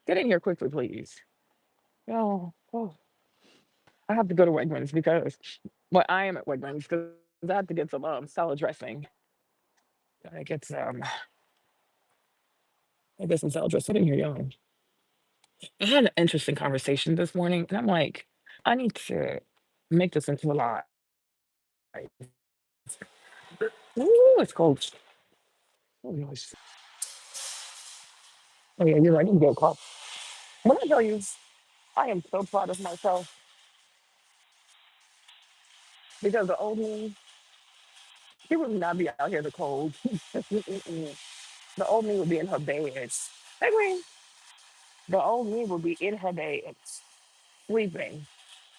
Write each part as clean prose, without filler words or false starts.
Get in here quickly, please. Oh, I have to go to Wegmans because, well, I am at Wegmans because I have to get some salad dressing. I get some, I get some salad dressing. Get in here, y'all. I had an interesting conversation this morning, and I'm like, I need to make this into a live. Ooh, it's cold. Oh, gosh. Oh yeah, you're right. I need to get a cough. When I tell you, I am so proud of myself because the old me, he would not be out here in the cold. Mm-mm. The old me would be in her bed. Hey, Green. The old me would be in her bed, sleeping.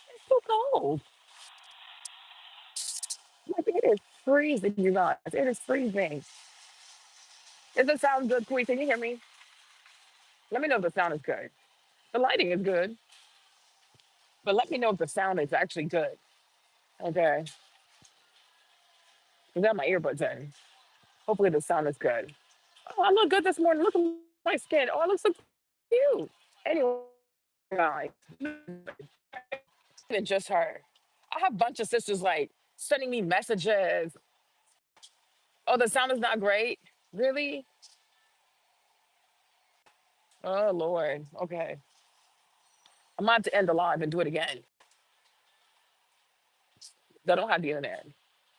It's so cold. Like it is freezing, you guys. It is freezing. Does it sound good, Queen? Can you hear me? Let me know if the sound is good. The lighting is good, but let me know if the sound is actually good. Okay. I got my earbuds in. Hopefully the sound is good. Oh, I look good this morning. Look at my skin. Oh, I look so cute. Anyway, guys, it's just her. I have a bunch of sisters like sending me messages. Oh, the sound is not great. Really? Oh Lord. Okay. I'm about to end the live and do it again. I don't have the internet.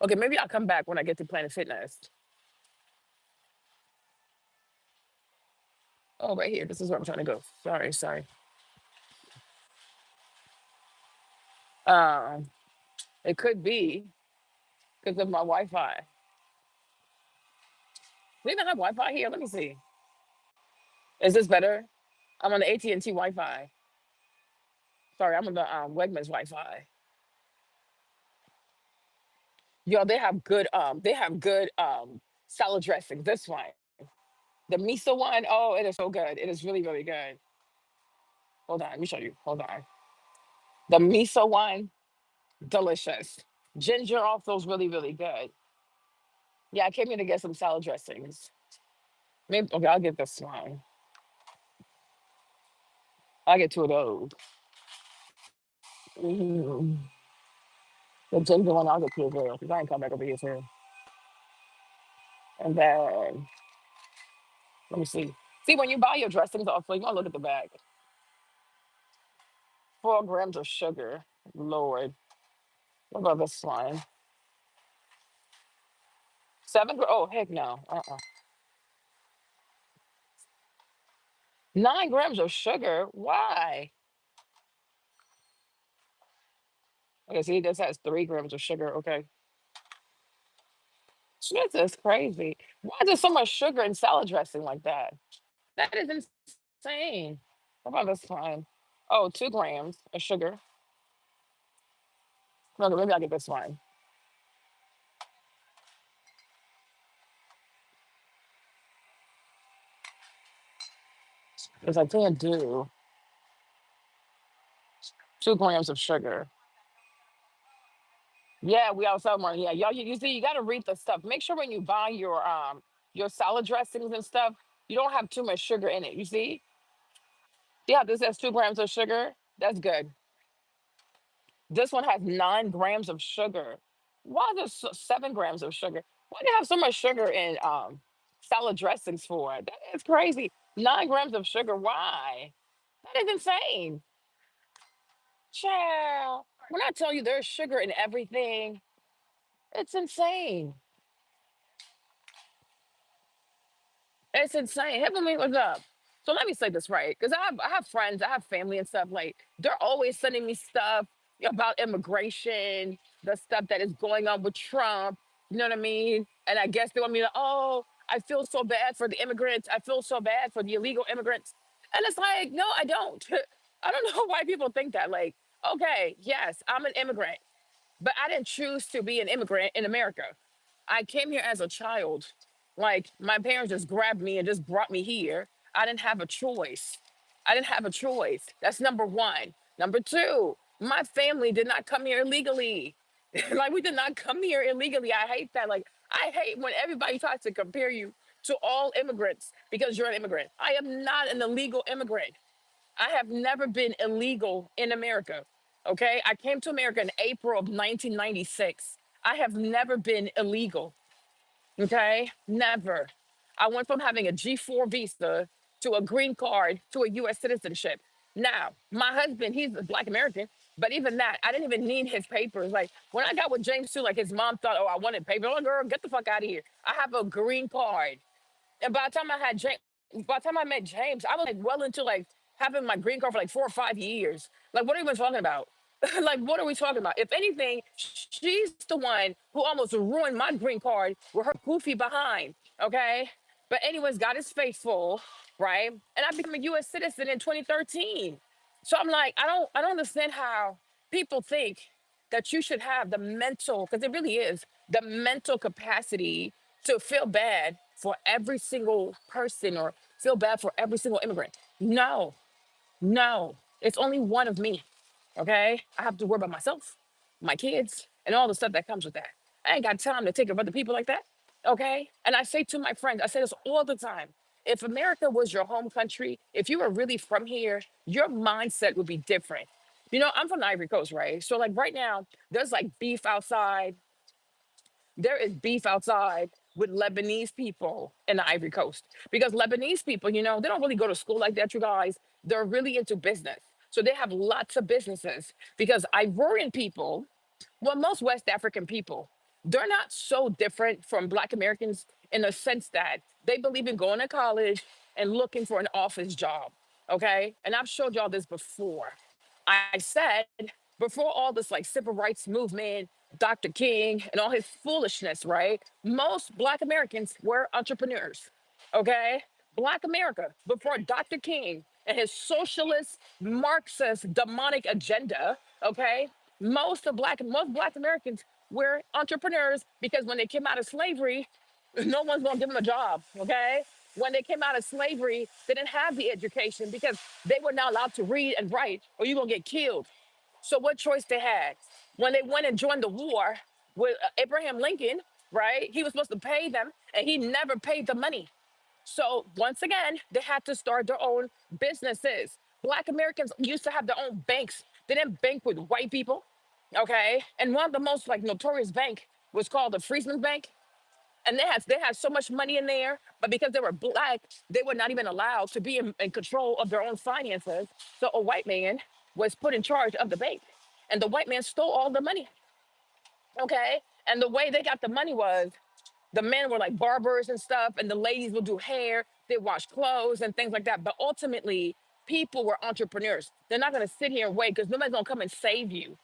Okay, maybe I'll come back when I get to Planet Fitness. Oh, right here. This is where I'm trying to go. Sorry. Um, it could be because of my Wi-Fi. Do they even have Wi-Fi here? Let me see. Is this better? I'm on the AT&T Wi-Fi. Sorry, I'm on the Wegmans Wi-Fi. Yo, they have good salad dressing. This one, the miso one, oh, it is so good. It is really good. Hold on, let me show you. Hold on. The miso one, delicious. Ginger also is really good. Yeah, I came here to get some salad dressings. Maybe okay, I'll get this one. I'll get two of those. Mm. The ginger one, I'll get two of those because I ain't come back over here soon. And then let me see. See, when you buy your dressings off, like, you want to look at the back. 4 grams of sugar. Lord. What about this one? Oh, heck no. 9 grams of sugar. Why? Okay, see, this has 3 grams of sugar. Okay. This is crazy. Why is there so much sugar in salad dressing like that? That is insane. What about this one? Oh, 2 grams of sugar. Okay, maybe I'll get this one. Because I can't do 2 grams of sugar. Yeah, we outside more. Yeah, y'all. You see, you got to read the stuff. Make sure when you buy your salad dressings and stuff, you don't have too much sugar in it. You see? Yeah, this has 2 grams of sugar. That's good. This one has 9 grams of sugar. Why does 7 grams of sugar? Why do you have so much sugar in salad dressings for? That is crazy. 9 grams of sugar. Why? That is insane. Child. When I tell you there's sugar in everything, it's insane. It's insane. Heavenly, what's up? So let me say this right, because I have friends, I have family and stuff. Like they're always sending me stuff about immigration, the stuff that is going on with Trump. You know what I mean? And I guess they want me to, oh, I feel so bad for the immigrants. I feel so bad for the illegal immigrants. And it's like, no, I don't. I don't know why people think that. Like, okay, yes, I'm an immigrant. But I didn't choose to be an immigrant in America. I came here as a child. Like my parents just grabbed me and just brought me here. I didn't have a choice. I didn't have a choice. That's number one. Number two, my family did not come here illegally. Like we did not come here illegally. I hate that. Like I hate when everybody tries to compare you to all immigrants because you're an immigrant. I am not an illegal immigrant. I have never been illegal in America. Okay. I came to America in April of 1996. I have never been illegal. Okay. Never. I went from having a G4 visa to a green card to a US citizenship. Now, my husband, he's a Black American, but even that, I didn't even need his papers. Like when I got with James too, like his mom thought, oh, I wanted papers. Oh, girl, get the fuck out of here. I have a green card. And by the time I had James, by the time I met James, I was like well into like having my green card for like 4 or 5 years. Like, what are we even talking about? Like, what are we talking about? If anything, she's the one who almost ruined my green card with her goofy behind. Okay. But anyways, God is faithful, right? And I became a U.S. citizen in 2013. So I'm like, I don't understand how people think that you should have the mental, because it really is the mental capacity to feel bad for every single person or feel bad for every single immigrant. No, no, it's only one of me. Okay. I have to worry about myself, my kids, and all the stuff that comes with that. I ain't got time to take care of other people like that. Okay. And I say to my friends, I say this all the time. If America was your home country, if you were really from here, your mindset would be different. You know, I'm from the Ivory Coast, right? So, like, right now, there's like beef outside. There is beef outside with Lebanese people in the Ivory Coast because Lebanese people, you know, they don't really go to school like that, you guys. They're really into business. So they have lots of businesses because Ivorian people, well, most West African people, they're not so different from Black Americans in the sense that they believe in going to college and looking for an office job. Okay. And I've showed y'all this before. I said before all this like civil rights movement, Dr. King and all his foolishness, right? Most Black Americans were entrepreneurs. Okay. Black America before Dr. King and his socialist, Marxist, demonic agenda. Okay. Most Black Americans were entrepreneurs because when they came out of slavery, no one's gonna give them a job. Okay. When they came out of slavery, they didn't have the education because they were not allowed to read and write, or you're gonna get killed. So what choice they had? When they went and joined the war with Abraham Lincoln, right? He was supposed to pay them, and he never paid the money. So once again, they had to start their own businesses. Black Americans used to have their own banks. They didn't bank with white people, okay? And one of the most like notorious bank was called the Freesman Bank, and they had so much money in there, but because they were black, they were not even allowed to be in control of their own finances. So a white man was put in charge of the bank, and the white man stole all the money. Okay, and the way they got the money was the men were like barbers and stuff, and the ladies would do hair, they wash clothes and things like that. But ultimately, people were entrepreneurs. They're not going to sit here and wait because nobody's going to come and save you.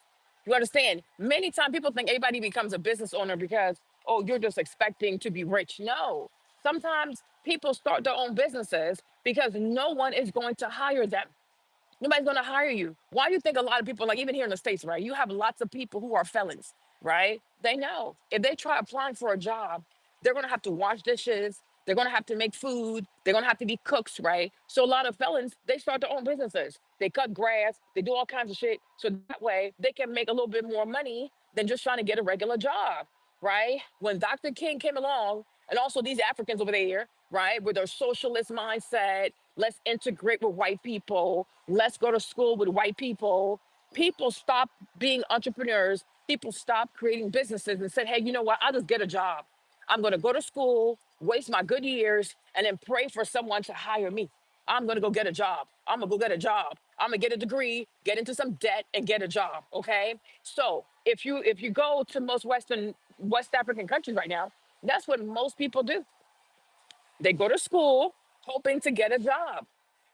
You understand? Many times people think everybody becomes a business owner because, oh, you're just expecting to be rich. No. Sometimes people start their own businesses because no one is going to hire them. Nobody's going to hire you. Why do you think a lot of people, like even here in the States, right? You have lots of people who are felons, right? They know if they try applying for a job, they're going to have to wash dishes. They're going to have to make food. They're going to have to be cooks, right? So a lot of felons, they start their own businesses. They cut grass. They do all kinds of shit. So that way they can make a little bit more money than just trying to get a regular job, right? When Dr. King came along, and also these Africans over there, right, with their socialist mindset, let's integrate with white people, let's go to school with white people. People stop being entrepreneurs. People stop creating businesses and said, hey, you know what? I'll just get a job. I'm going to go to school, waste my good years, and then pray for someone to hire me. I'm going to go get a job. I'm going to go get a job. I'm going to get a degree, get into some debt, and get a job. Okay. So if you go to most West African countries right now, that's what most people do. They go to school hoping to get a job,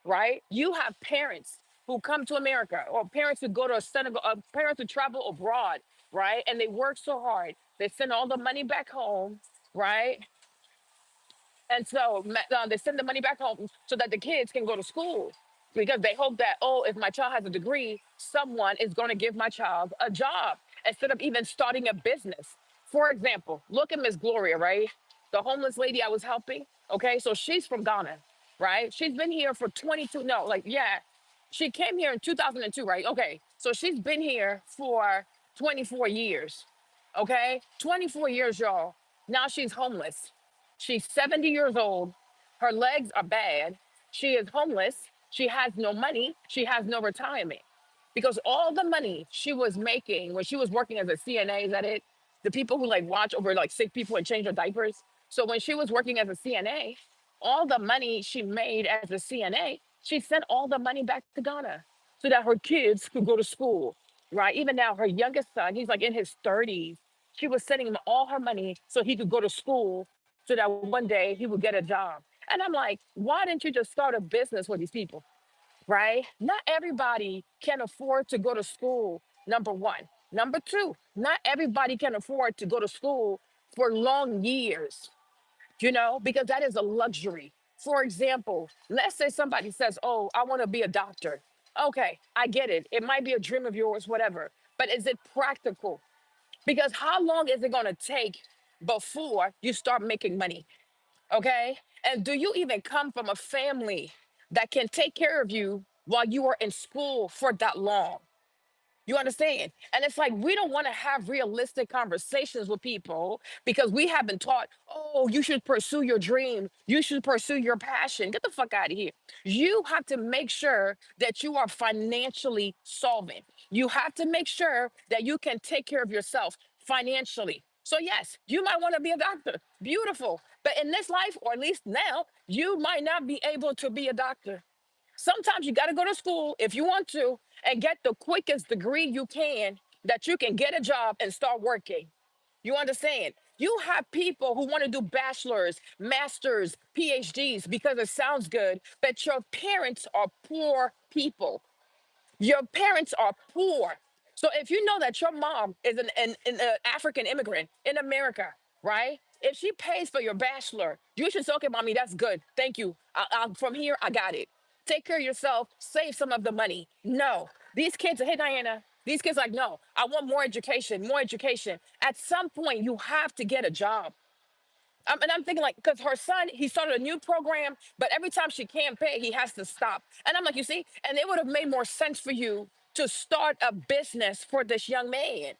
right? You have parents who come to America or parents who go to Senegal, parents who travel abroad, right? And they work so hard. They send all the money back home, right? And so they send the money back home so that the kids can go to school because they hope that, oh, if my child has a degree, someone is going to give my child a job instead of even starting a business. For example, look at Miss Gloria, right? The homeless lady I was helping. Okay, so she's from Ghana, right? She's been here for 22, no, like, yeah, she came here in 2002, right? Okay, so she's been here for 24 years. Okay, 24 years, y'all. Now she's homeless. She's 70 years old. Her legs are bad. She is homeless. she has no money, she has no retirement. Because all the money she was making when she was working as a CNA, is that it? The people who like watch over like sick people and change their diapers. So when she was working as a CNA, all the money she made as a CNA, she sent all the money back to Ghana so that her kids could go to school, right? Even now, her youngest son, he's like in his 30s. She was sending him all her money so he could go to school so that one day he would get a job. And I'm like, why didn't you just start a business with these people? Right? Not everybody can afford to go to school, number one. Number two, not everybody can afford to go to school for long years, because that is a luxury. For example, let's say somebody says, oh, I want to be a doctor. Okay, I get it. It might be a dream of yours, whatever. But is it practical? Because how long is it going to take before you start making money? Okay. And do you even come from a family that can take care of you while you are in school for that long? You understand? And it's like we don't want to have realistic conversations with people because we have been taught, oh, you should pursue your dream. You should pursue your passion. Get the fuck out of here. You have to make sure that you are financially solvent. You have to make sure that you can take care of yourself financially. So, yes, you might want to be a doctor. Beautiful. But in this life, or at least now, you might not be able to be a doctor. Sometimes you got to go to school if you want to and get the quickest degree you can that you can get a job and start working. You understand? You have people who want to do bachelor's, master's, PhDs because it sounds good, but your parents are poor people. Your parents are poor. So if you know that your mom is an African immigrant in America, right? If she pays for your bachelor, you should say, okay, mommy, that's good. Thank you. From here, I got it. Take care of yourself. Save some of the money. No, these kids, hey, Diana, these kids like, no, I want more education, more education. At some point, you have to get a job. And I'm thinking like, because her son, he started a new program, but every time she can't pay, he has to stop. And I'm like, you see, and it would have made more sense for you to start a business for this young man.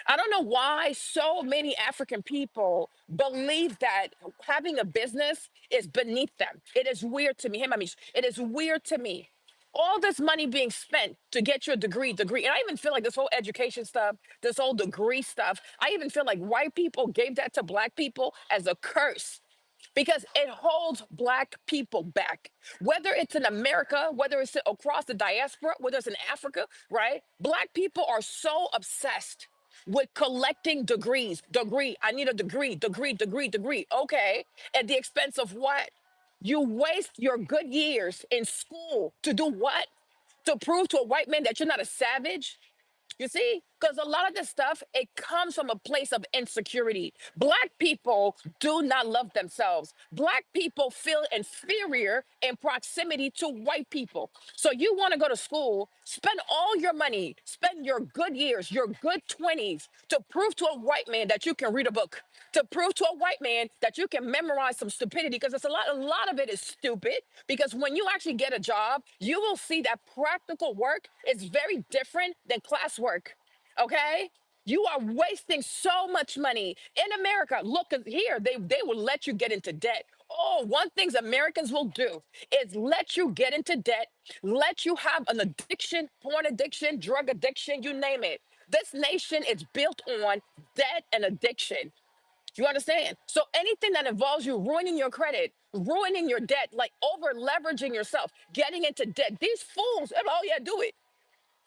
I don't know why so many African people believe that having a business is beneath them. It is weird to me. Hey, mommy, it is weird to me. All this money being spent to get your degree. And I even feel like this whole education stuff, this whole degree stuff, I even feel like white people gave that to black people as a curse because it holds black people back. Whether it's in America, whether it's across the diaspora, whether it's in Africa, right? Black people are so obsessed with collecting degrees. Degree, I need a degree. Okay. At the expense of what? You waste your good years in school to do what? To prove to a white man that you're not a savage? You see? Because a lot of this stuff, it comes from a place of insecurity. Black people do not love themselves. Black people feel inferior in proximity to white people. So you want to go to school, spend all your money, spend your good years, your good 20s to prove to a white man that you can read a book, to prove to a white man that you can memorize some stupidity because it's a lot of it is stupid because when you actually get a job, you will see that practical work is very different than classwork. Okay? You are wasting so much money in America. Look here, they will let you get into debt. Oh, one things Americans will do is let you get into debt, let you have an addiction, porn addiction, drug addiction, you name it. This nation is built on debt and addiction. You understand? So anything that involves you ruining your credit, ruining your debt, like over leveraging yourself, getting into debt, these fools, oh yeah, do it.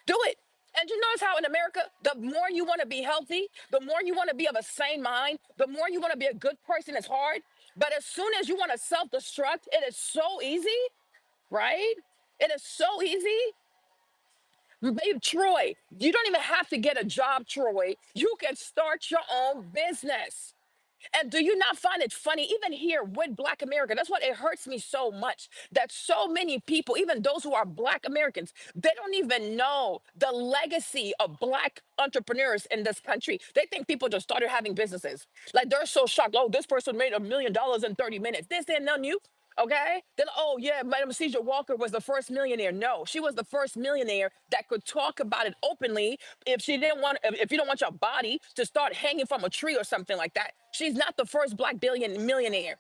Do it. And you notice how in America, the more you want to be healthy, the more you want to be of a sane mind, the more you want to be a good person, it's hard. But as soon as you want to self destruct, it is so easy, right? It is so easy. Babe, Troy, you don't even have to get a job, Troy. You can start your own business. And do you not find it funny, even here with Black America? That's what it hurts me so much that so many people, even those who are Black Americans, they don't even know the legacy of Black entrepreneurs in this country. They think people just started having businesses. Like they're so shocked. Oh, this person made $1 million in 30 minutes. This ain't nothing new. Okay. Then, oh, yeah, Madam Caesar Walker was the first millionaire. No, she was the first millionaire that could talk about it openly if she didn't want, if you don't want your body to start hanging from a tree or something like that. She's not the first Black billion millionaire.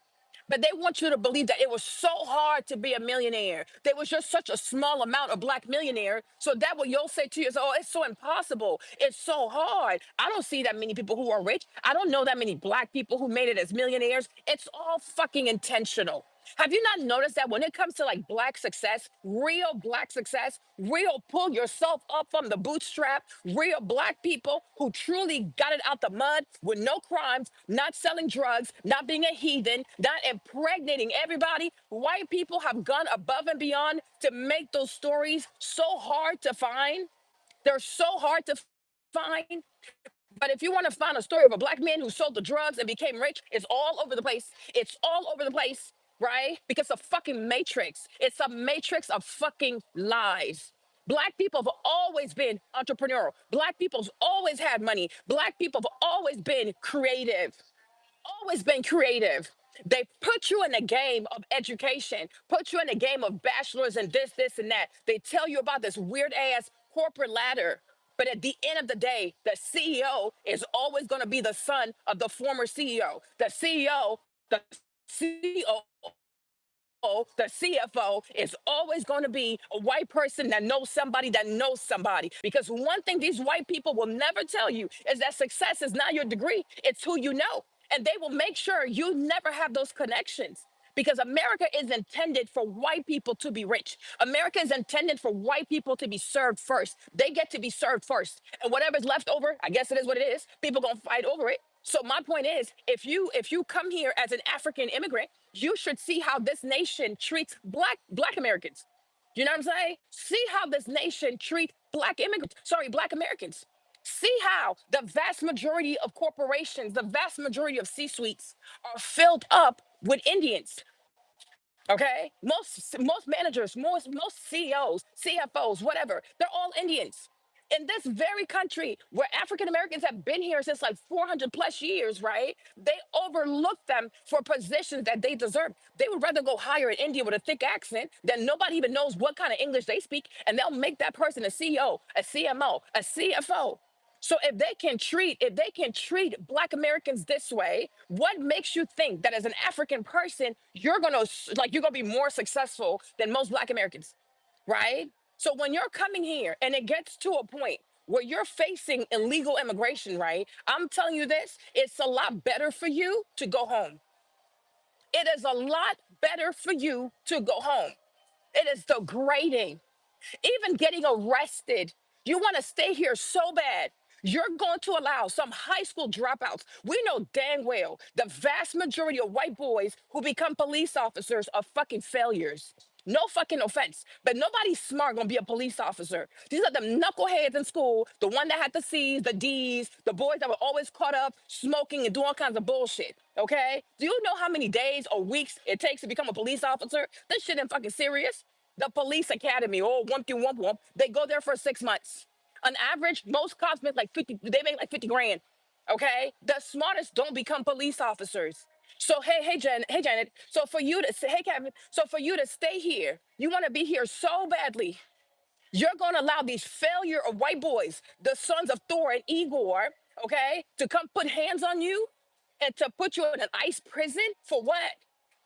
But they want you to believe that it was so hard to be a millionaire. There was just such a small amount of black millionaire. So that what you'll say to yourself, oh, it's so impossible. It's so hard. I don't see that many people who are rich. I don't know that many black people who made it as millionaires. It's all fucking intentional. Have you not noticed that when it comes to like black success, real black success, real pull yourself up from the bootstrap, real black people who truly got it out the mud with no crimes, not selling drugs, not being a heathen, not impregnating everybody, white people have gone above and beyond to make those stories so hard to find. They're so hard to find. But if you want to find a story of a black man who sold the drugs and became rich, it's all over the place. It's all over the place, right? Because a fucking matrix. It's a matrix of fucking lies. Black people have always been entrepreneurial. Black people's always had money. Black people have always been creative, always been creative. They put you in a game of education, put you in a game of bachelors and this, and that. They tell you about this weird ass corporate ladder. But at the end of the day, the CEO is always going to be the son of the former CEO. The CEO, the CFO is always going to be a white person that knows somebody. Because one thing these white people will never tell you is that success is not your degree, it's who you know. And they will make sure you never have those connections. Because America is intended for white people to be rich. America is intended for white people to be served first. They get to be served first. And whatever's left over, I guess it is what it is. People gonna fight over it. So my point is, if you come here as an African immigrant, you should see how this nation treats black Americans. You know what I'm saying? See how this nation treats black immigrants, sorry, black Americans. See how the vast majority of corporations, the vast majority of C-suites are filled up with Indians. Okay, most managers, most CEOs, CFOs, whatever, they're all Indians. In this very country where African Americans have been here since like 400 plus years, right? They overlook them for positions that they deserve. They would rather go hire an Indian with a thick accent that nobody even knows what kind of English they speak, and they'll make that person a CEO, a CMO, a CFO. So if they can treat black Americans this way, what makes you think that as an African person, you're gonna be more successful than most black Americans, right? So when you're coming here and it gets to a point where you're facing illegal immigration, right? I'm telling you this, it's a lot better for you to go home. It is a lot better for you to go home. It is degrading. Even getting arrested. You want to stay here so bad. You're going to allow some high school dropouts. We know dang well the vast majority of white boys who become police officers are fucking failures. No fucking offense, but nobody's smart gonna be a police officer. These are the knuckleheads in school, the one that had the C's, the D's, the boys that were always caught up smoking and doing all kinds of bullshit. Okay? Do you know how many days or weeks it takes to become a police officer? This shit ain't fucking serious. The police academy, oh, wump de wump wump, they go there for 6 months. On average, most cops make like 50, they make like 50 grand. Okay? The smartest don't become police officers. So hey Janet. So for you to say, hey Kevin, so for you to stay here, you want to be here so badly. You're going to allow these failure of white boys, the sons of Thor and Igor, okay, to come put hands on you and to put you in an ICE prison for what?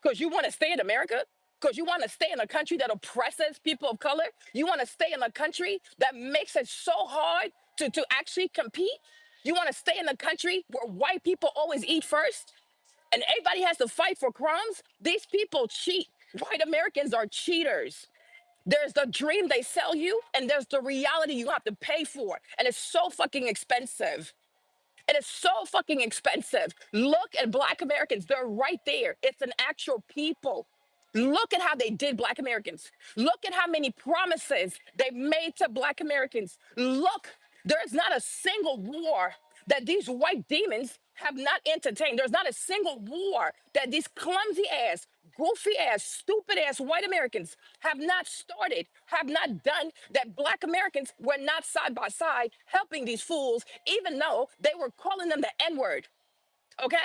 Because you want to stay in America? Because you want to stay in a country that oppresses people of color? You want to stay in a country that makes it so hard to actually compete? You want to stay in a country where white people always eat first and everybody has to fight for crumbs? These people cheat. White Americans are cheaters. There's the dream they sell you, and there's the reality you have to pay for. And it's so fucking expensive. It is so fucking expensive. Look at black Americans. They're right there. It's an actual people. Look at how they did black Americans. Look at how many promises they made to black Americans. Look, there is not a single war that these white demons have not entertained. There's not a single war that these clumsy ass, goofy ass, stupid ass white Americans have not started, have not done, that black Americans were not side by side helping these fools, even though they were calling them the N word. Okay?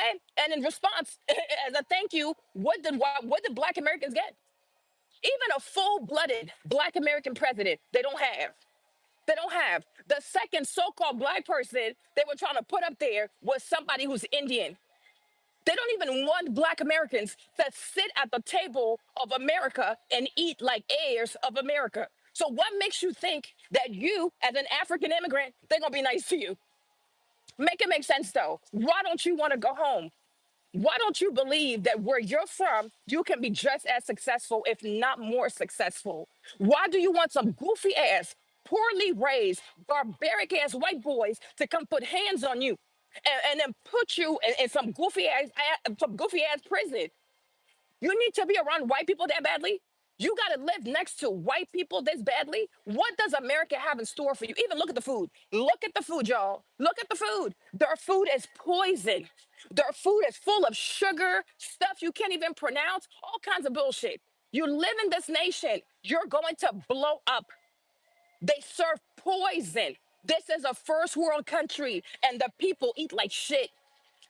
And in response, as a thank you, what did black Americans get? Even a full-blooded black American president, they don't have. They don't have. The second so-called black person they were trying to put up there was somebody who's Indian. They don't even want Black Americans to sit at the table of America and eat like heirs of America. So what makes you think that you, as an African immigrant, they're gonna be nice to you? Make it make sense though. Why don't you want to go home? Why don't you believe that where you're from, you can be just as successful, if not more successful? Why do you want some goofy ass, poorly raised, barbaric ass white boys to come put hands on you and then put you in some goofy ass prison? You need to be around white people that badly? You got to live next to white people this badly? What does America have in store for you? Even look at the food. Look at the food, y'all. Look at the food. Their food is poison. Their food is full of sugar, stuff you can't even pronounce, all kinds of bullshit. You live in this nation, you're going to blow up. They serve poison. This is a first world country, and the people eat like shit.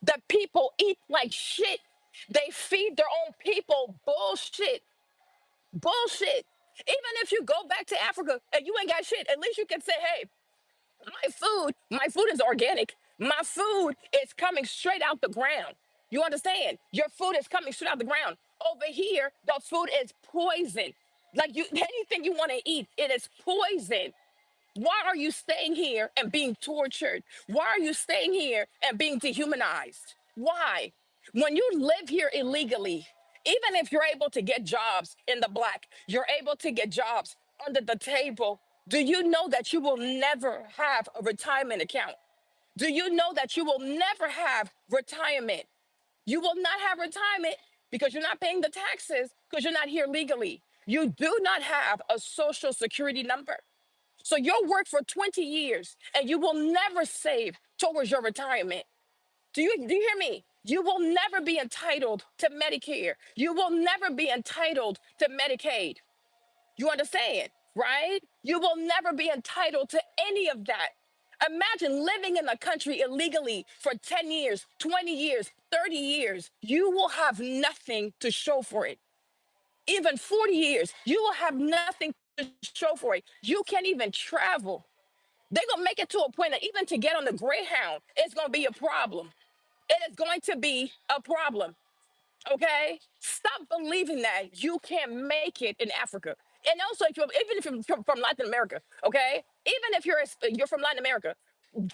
The people eat like shit. They feed their own people bullshit. Bullshit. Even if you go back to Africa and you ain't got shit, at least you can say, hey, my food is organic. My food is coming straight out the ground. You understand? Your food is coming straight out the ground. Over here, the food is poison. Like you anything you want to eat, it is poison. Why are you staying here and being tortured? Why are you staying here and being dehumanized? Why? When you live here illegally, even if you're able to get jobs in the black, you're able to get jobs under the table. Do you know that you will never have a retirement account? Do you know that you will never have retirement? You will not have retirement because you're not paying the taxes because you're not here legally. You do not have a social security number. So you'll work for 20 years and you will never save towards your retirement. Do you hear me? You will never be entitled to Medicare. You will never be entitled to Medicaid. You understand, right? You will never be entitled to any of that. Imagine living in a country illegally for 10 years, 20 years, 30 years. You will have nothing to show for it. Even 40 years, you will have nothing to show for it. You can't even travel. They're gonna make it to a point that even to get on the Greyhound, it's gonna be a problem. It is going to be a problem. Okay? Stop believing that you can't make it in Africa. And also, even if you're from Latin America, okay? Even if you're from Latin America,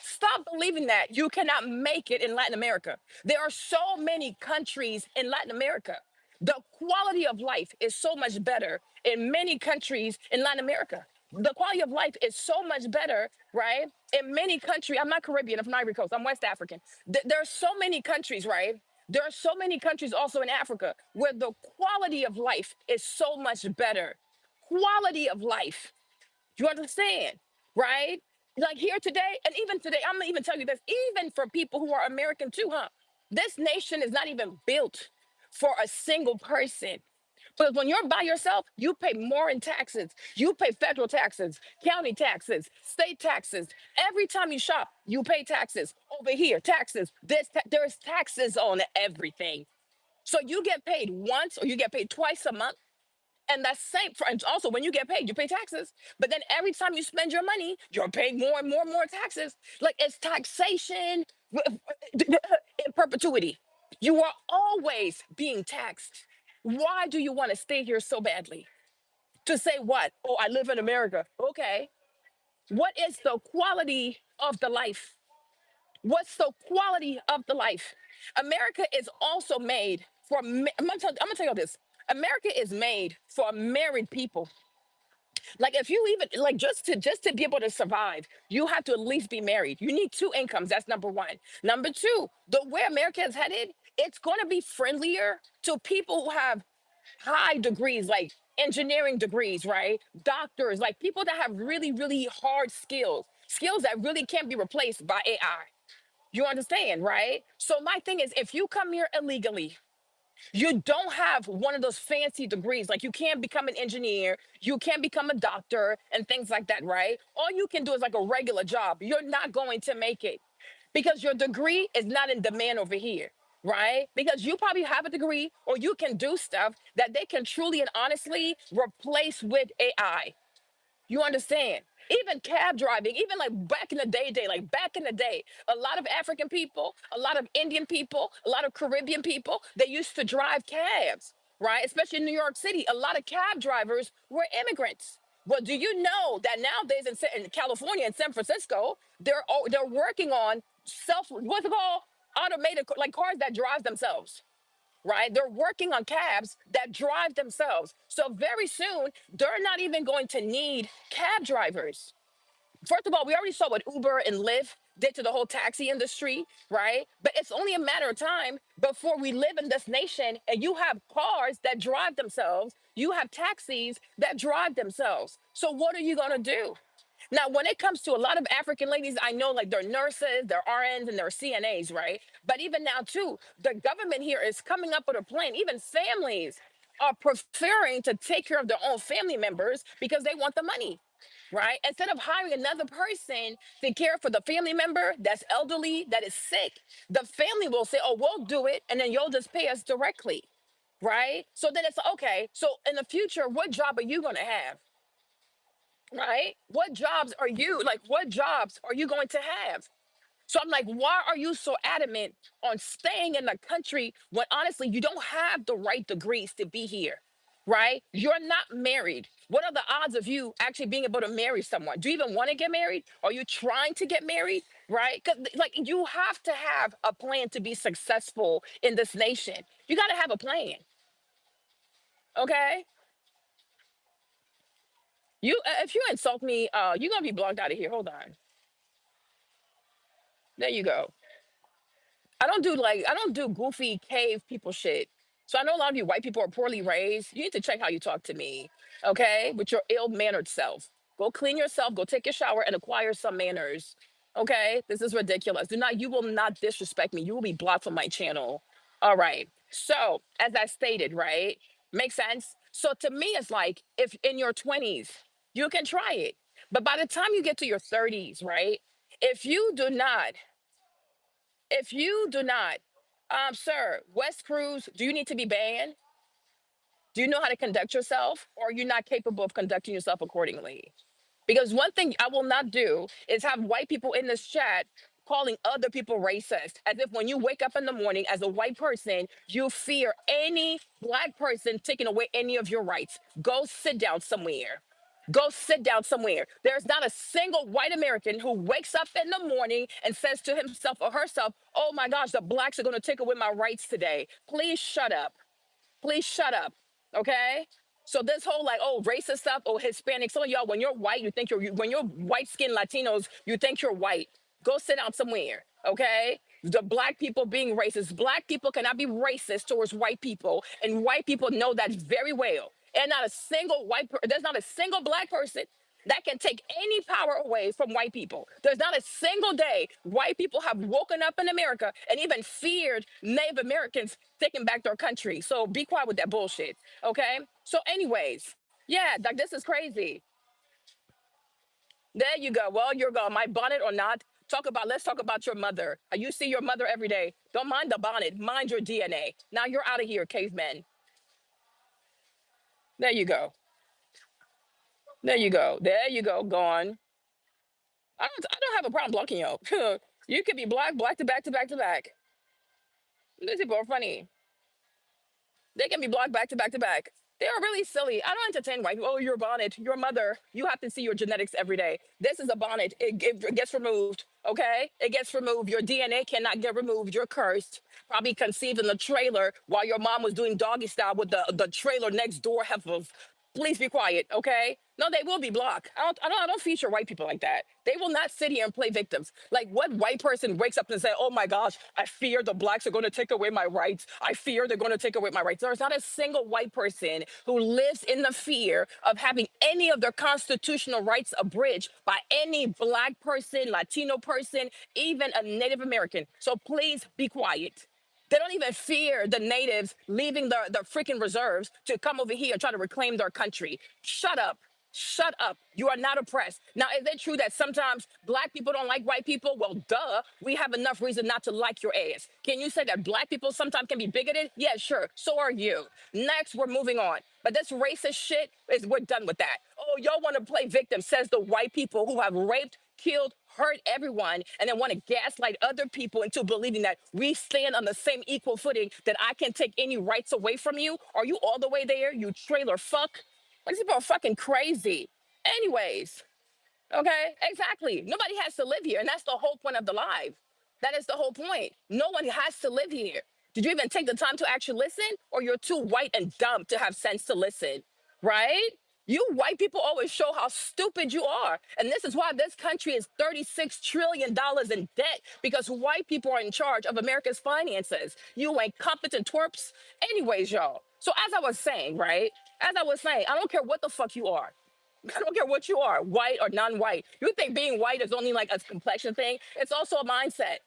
stop believing that you cannot make it in Latin America. There are so many countries in Latin America. The quality of life is so much better in many countries in Latin America. The quality of life is so much better, right? In many countries, I'm not Caribbean, I'm from Ivory Coast, I'm West African. There are so many countries, right? There are so many countries also in Africa where the quality of life is so much better. Quality of life. You understand, right? Like here today, and even today, I'm gonna even tell you this, even for people who are American too, huh? This nation is not even built for a single person. Because when you're by yourself, you pay more in taxes. You pay federal taxes, county taxes, state taxes. Every time you shop, you pay taxes. Over here, taxes. There's taxes on everything. So you get paid once or you get paid twice a month. And that's same for, and also when you get paid, you pay taxes. But then every time you spend your money, you're paying more and more and more taxes. Like it's taxation in perpetuity. You are always being taxed. Why do you want to stay here so badly? To say what? Oh, I live in America. Okay. What is the quality of the life? What's the quality of the life? America is also made for, I'm gonna tell you this. America is made for married people. Like if you even like just to be able to survive, you have to at least be married. You need two incomes. That's number one. Number two, the way America is headed, it's going to be friendlier to people who have high degrees, like engineering degrees, right? Doctors, like people that have really, really hard skills, skills that really can't be replaced by AI. You understand, right? So my thing is, if you come here illegally, you don't have one of those fancy degrees. Like you can't become an engineer, you can't become a doctor and things like that, right? All you can do is like a regular job. You're not going to make it because your degree is not in demand over here, right? Because you probably have a degree or you can do stuff that they can truly and honestly replace with AI. You understand? Even cab driving, even like back in the day, a lot of African people, a lot of Indian people, a lot of Caribbean people, they used to drive cabs, right? Especially in New York City, a lot of cab drivers were immigrants. Well, do you know that nowadays in California and San Francisco, they're working on what's it called, automated like cars that drive themselves, right? They're working on cabs that drive themselves. So very soon, they're not even going to need cab drivers. First of all, we already saw what Uber and Lyft did to the whole taxi industry, right? But it's only a matter of time before we live in this nation and you have cars that drive themselves, you have taxis that drive themselves. So what are you going to do? Now, when it comes to a lot of African ladies, I know like they're nurses, they're RNs, and they're CNAs, right? But even now, too, the government here is coming up with a plan. Even families are preferring to take care of their own family members because they want the money, right? Instead of hiring another person to care for the family member that's elderly, that is sick, the family will say, oh, we'll do it, and then you'll just pay us directly, right? So then it's okay. So in the future, what job are you going to have? Right? What jobs are you going to have? So I'm like, why are you so adamant on staying in the country when honestly you don't have the right degrees to be here? Right? You're not married. What are the odds of you actually being able to marry someone? Do you even want to get married? Are you trying to get married? Right? Because like you have to have a plan to be successful in this nation. You got to have a plan. Okay? If you insult me, you're gonna be blocked out of here. Hold on. There you go. I don't do goofy cave people shit. So I know a lot of you white people are poorly raised. You need to check how you talk to me, okay? With your ill-mannered self. Go clean yourself, go take a shower and acquire some manners. Okay? This is ridiculous. You will not disrespect me. You will be blocked from my channel. All right. So, as I stated, right? Makes sense? So to me, it's like if in your 20s, you can try it. But by the time you get to your 30s, right? If you do not if you do not, sir, West Cruz, do you need to be banned? Do you know how to conduct yourself? Or are you not capable of conducting yourself accordingly? Because one thing I will not do is have white people in this chat calling other people racist, as if when you wake up in the morning as a white person, you fear any black person taking away any of your rights. Go sit down somewhere. Go sit down somewhere. There's not a single white American who wakes up in the morning and says to himself or herself, oh my gosh, the blacks are going to take away my rights today. Please shut up. Please shut up. Okay. So this whole like, oh, racist stuff, oh, Hispanic. Some of y'all, when you're white, when you're white skinned Latinos, you think you're white. Go sit down somewhere. Okay. The black people being racist. Black people cannot be racist towards white people. And white people know that very well. And there's not a single black person that can take any power away from white people. There's not a single day white people have woken up in America and even feared Native Americans taking back their country. So be quiet with that bullshit. Okay. So, anyways, yeah, like this is crazy. There you go. Well, you're going, my bonnet or not. Let's talk about your mother. You see your mother every day. Don't mind the bonnet, mind your DNA. Now you're out of here, cavemen. There you go. There you go. There you go. Gone. I don't have a problem blocking you. You could be black to back to back to back. These people are funny. They can be blocked back to back to back. They are really silly. I don't entertain white people. Oh, your bonnet, your mother. You have to see your genetics every day. This is a bonnet. It gets removed. Okay, it gets removed. Your DNA cannot get removed. You're cursed. Probably conceived in the trailer while your mom was doing doggy style with the trailer next door. Heifers. Please be quiet, okay? No, they will be blocked. I don't feature white people like that. They will not sit here and play victims. Like what white person wakes up and say, "Oh my gosh, I fear the blacks are going to take away my rights. I fear they're going to take away my rights." There's not a single white person who lives in the fear of having any of their constitutional rights abridged by any black person, Latino person, even a Native American. So please be quiet. They don't even fear the natives leaving the freaking reserves to come over here and try to reclaim their country. Shut up. Shut up. You are not oppressed. Now, is it true that sometimes black people don't like white people? Well, duh. We have enough reason not to like your ass. Can you say that black people sometimes can be bigoted? Yeah, sure. So are you. Next, we're moving on. But this racist shit is we're done with that. Oh, y'all want to play victim, says the white people who have raped, killed, hurt everyone, and then want to gaslight other people into believing that we stand on the same equal footing, that I can take any rights away from you. Are you all the way there, you trailer fuck? Like, these people are fucking crazy. Anyways, okay, exactly. Nobody has to live here, and that's the whole point of the live. That is the whole point. No one has to live here. Did you even take the time to actually listen, or you're too white and dumb to have sense to listen? Right? You white people always show how stupid you are. And this is why this country is $36 trillion in debt, because white people are in charge of America's finances. You ain't competent twerps. Anyways, y'all. So as I was saying, right? As I was saying, I don't care what the fuck you are. I don't care what you are, white or non-white. You think being white is only like a complexion thing? It's also a mindset,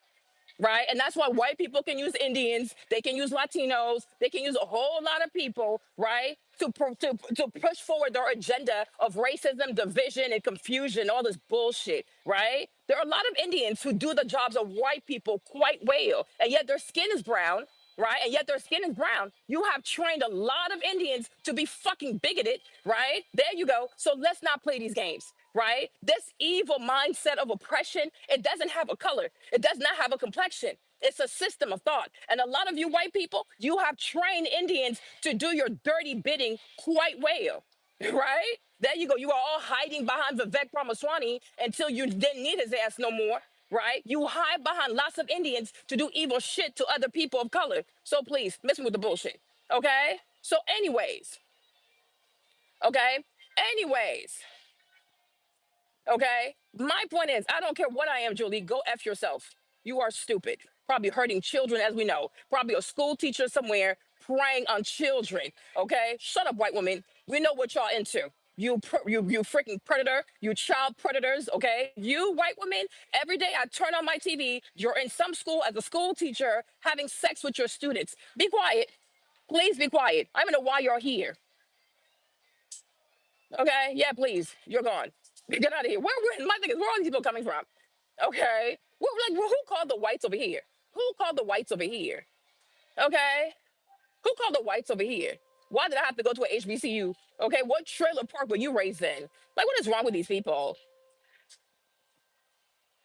right? And that's why white people can use Indians, they can use Latinos, they can use a whole lot of people, right? To push forward their agenda of racism, division, and confusion, all this bullshit, right? There are a lot of Indians who do the jobs of white people quite well, and yet their skin is brown, right? And yet their skin is brown. You have trained a lot of Indians to be fucking bigoted, right? There you go. So let's not play these games, right? This evil mindset of oppression, it doesn't have a color. It does not have a complexion. It's a system of thought. And a lot of you white people, you have trained Indians to do your dirty bidding quite well, right? There you go. You are all hiding behind Vivek Ramaswamy until you didn't need his ass no more, right? You hide behind lots of Indians to do evil shit to other people of color. So please, miss me with the bullshit, okay? So, okay? Anyways, okay? My point is, I don't care what I am, Julie. Go F yourself. You are stupid. Probably hurting children, as we know. Probably a school teacher somewhere preying on children. Okay? Shut up, white woman. We know what y'all into. You freaking predator. You child predators. Okay? You white women. Every day I turn on my TV. You're in some school as a school teacher having sex with your students. Be quiet. Please be quiet. I don't know why you're here. Okay? Yeah, please. You're gone. Get out of here. My thing is, where are all these people coming from? Okay. Who called the whites over here? Who called the whites over here? Okay. Who called the whites over here? Why did I have to go to an HBCU? Okay. What trailer park were you raised in? Like, what is wrong with these people?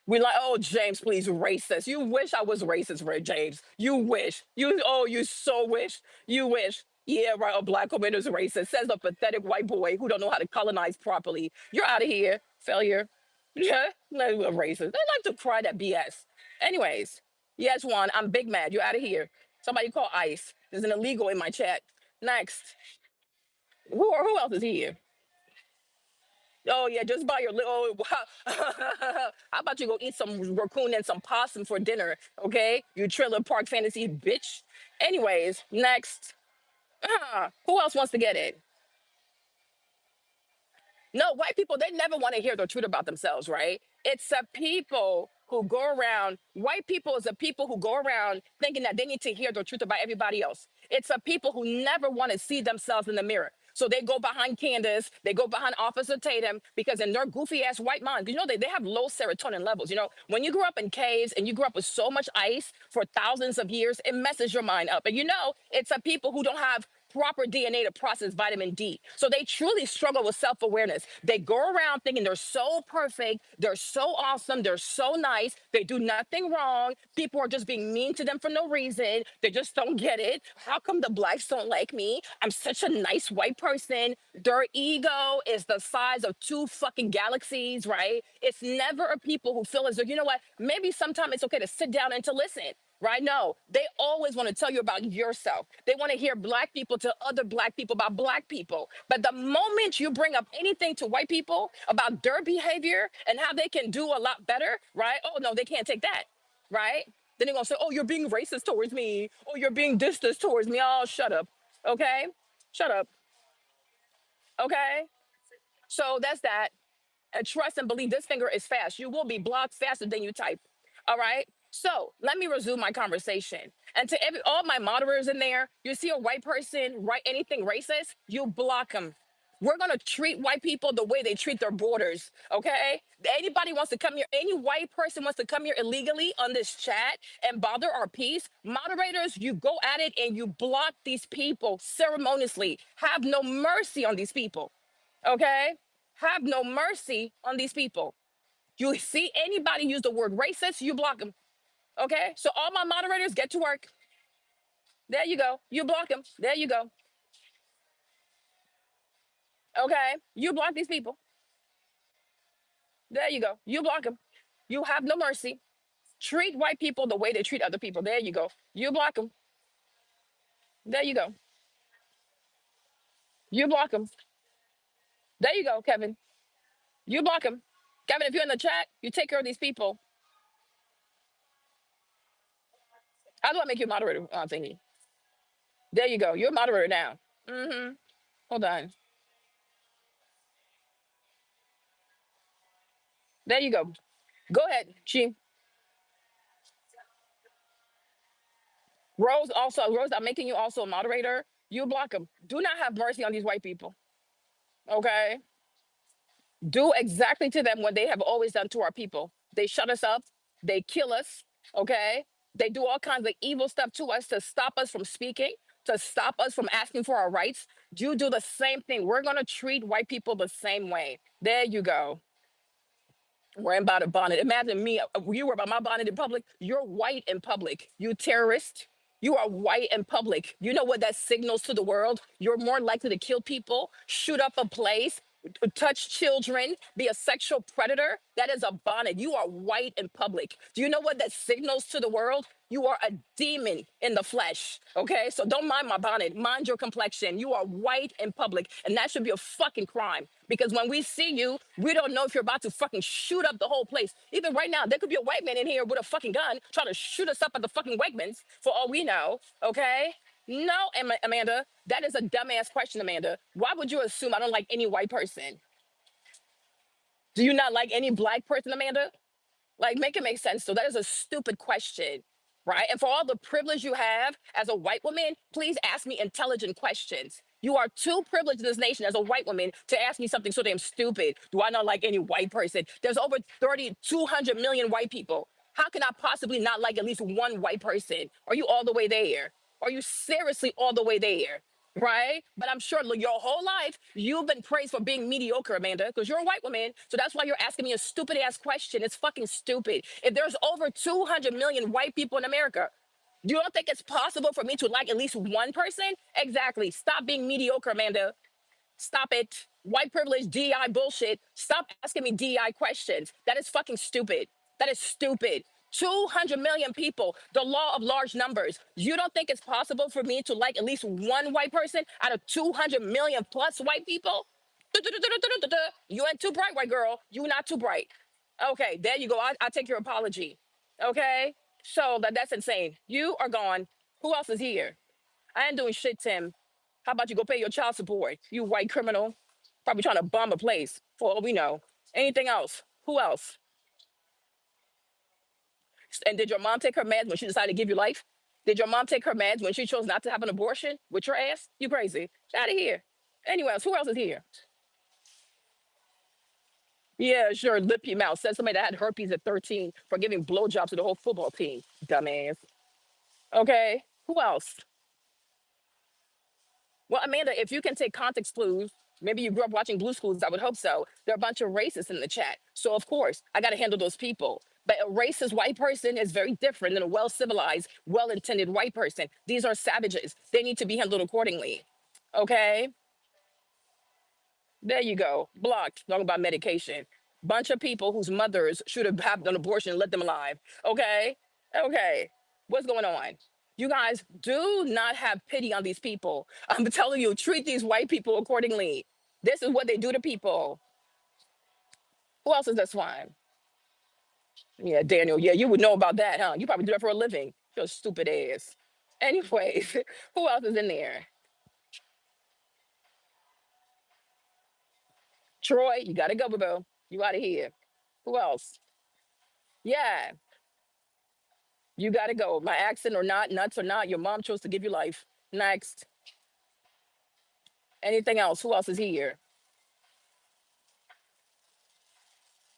We like, oh, James, please, racist. You wish I was racist, Ray James. You wish. You so wish. You wish. Yeah, right. A black woman is racist. Says a pathetic white boy who don't know how to colonize properly. You're out of here, failure. Yeah, like a racist. They like to cry that BS. Anyways, yes, Juan, I'm big mad. You're out of here. Somebody call ICE. There's an illegal in my chat. Next. Who else is here? Oh yeah, just buy your little. Oh, wow. How about you go eat some raccoon and some possum for dinner? Okay, you trailer park fantasy bitch. Anyways, next. Who else wants to get it? No, white people, they never want to hear the truth about themselves, right? It's a people who go around, white people is a people who go around thinking that they need to hear the truth about everybody else. It's a people who never want to see themselves in the mirror. So they go behind Candace, they go behind Officer Tatum, because in their goofy ass white minds, they have low serotonin levels. When you grew up in caves and you grew up with so much ice for thousands of years, it messes your mind up. And it's a people who don't have proper DNA to process vitamin D. So they truly struggle with self awareness. They go around thinking they're so perfect, they're so awesome, they're so nice, they do nothing wrong. People are just being mean to them for no reason. They just don't get it. How come the blacks don't like me? I'm such a nice white person. Their ego is the size of two fucking galaxies, right? It's never a people who feel as though, you know what, maybe sometimes it's okay to sit down and to listen. Right? No, they always want to tell you about yourself. They want to hear black people tell other black people about black people. But the moment you bring up anything to white people about their behavior and how they can do a lot better, right? Oh, no, they can't take that, right? Then they're going to say, oh, you're being racist towards me. Oh, you're being this towards me. Oh, shut up. Okay? Shut up. Okay? So that's that. And trust and believe this finger is fast. You will be blocked faster than you type. All right. So let me resume my conversation. And to all my moderators in there, you see a white person write anything racist, you block them. We're gonna treat white people the way they treat their borders. Okay? Anybody wants to come here, any white person wants to come here illegally on this chat and bother our peace, moderators, you go at it and you block these people ceremoniously. Have no mercy on these people. Okay? Have no mercy on these people. You see anybody use the word racist, you block them. Okay? So all my moderators get to work. There you go. You block them. There you go. Okay? You block these people. There you go. You block them. You have no mercy. Treat white people the way they treat other people. There you go. You block them. There you go. You block them. There you go, Kevin. You block them. Kevin, if you're in the chat, you take care of these people. How do I make you a moderator thingy? There you go. You're a moderator now. Mm-hmm. Hold on. There you go. Go ahead, Chief. Rose, I'm making you also a moderator. You block them. Do not have mercy on these white people. Okay? Do exactly to them what they have always done to our people. They shut us up. They kill us. Okay? They do all kinds of evil stuff to us to stop us from speaking, to stop us from asking for our rights. You do the same thing. We're going to treat white people the same way. There you go. Worrying about a bonnet. Imagine me, you were about my bonnet in public. You're white in public. You terrorist. You are white in public. You know what that signals to the world? You're more likely to kill people, shoot up a place, touch children, be a sexual predator. That is a bonnet. You are white in public. Do you know what that signals to the world? You are a demon in the flesh. Okay. So don't mind my bonnet. Mind your complexion. You are white in public. And that should be a fucking crime. Because when we see you, we don't know if you're about to fucking shoot up the whole place. Even right now, there could be a white man in here with a fucking gun trying to shoot us up at the fucking Wegmans for all we know. Okay. No, Amanda, that is a dumbass question, Amanda. Why would you assume I don't like any white person? Do you not like any black person, Amanda? Like, make it make sense. So that is a stupid question, right? And for all the privilege you have as a white woman, please ask me intelligent questions. You are too privileged in this nation as a white woman to ask me something so damn stupid. Do I not like any white person? There's over 200 million white people. How can I possibly not like at least one white person? Are you all the way there? Are you seriously all the way there? Right? But I'm sure your whole life you've been praised for being mediocre, Amanda, because you're a white woman. So that's why you're asking me a stupid ass question. It's fucking stupid. If there's over 200 million white people in America, you don't think it's possible for me to like at least one person? Exactly. Stop being mediocre, Amanda. Stop it. White privilege, DEI bullshit. Stop asking me DEI questions. That is fucking stupid. That is stupid. 200 million people, the law of large numbers. You don't think it's possible for me to like at least one white person out of 200 million plus white people? You ain't too bright, white girl. You not too bright. Okay, there you go. I take your apology. Okay? So that's insane. You are gone. Who else is here? I ain't doing shit, Tim. How about you go pay your child support, you white criminal? Probably trying to bomb a place, for all we know. Anything else? Who else? And did your mom take her meds when she decided to give you life? Did your mom take her meds when she chose not to have an abortion with your ass? You crazy. Out of here. Anyway, else, who else is here? Yeah, sure. Lip your mouth. Said somebody that had herpes at 13 for giving blowjobs to the whole football team. Dumbass. Okay. Who else? Well, Amanda, if you can take context clues, maybe you grew up watching Blue Schools, I would hope so. There are a bunch of racists in the chat. So, of course, I got to handle those people. But a racist white person is very different than a well civilized, well intended white person. These are savages. They need to be handled accordingly. Okay? There you go. Blocked. Talking about medication. Bunch of people whose mothers should have had an abortion and let them alive. Okay? Okay. What's going on? You guys do not have pity on these people. I'm telling you, treat these white people accordingly. This is what they do to people. Who else is this one? Yeah, Daniel. Yeah, you would know about that, huh? You probably do that for a living. Your stupid ass. Anyways, who else is in there? Troy, you gotta go, boo. You out of here. Who else? Yeah, you gotta go. My accent or not, nuts or not, your mom chose to give you life. Next. Anything else? Who else is here?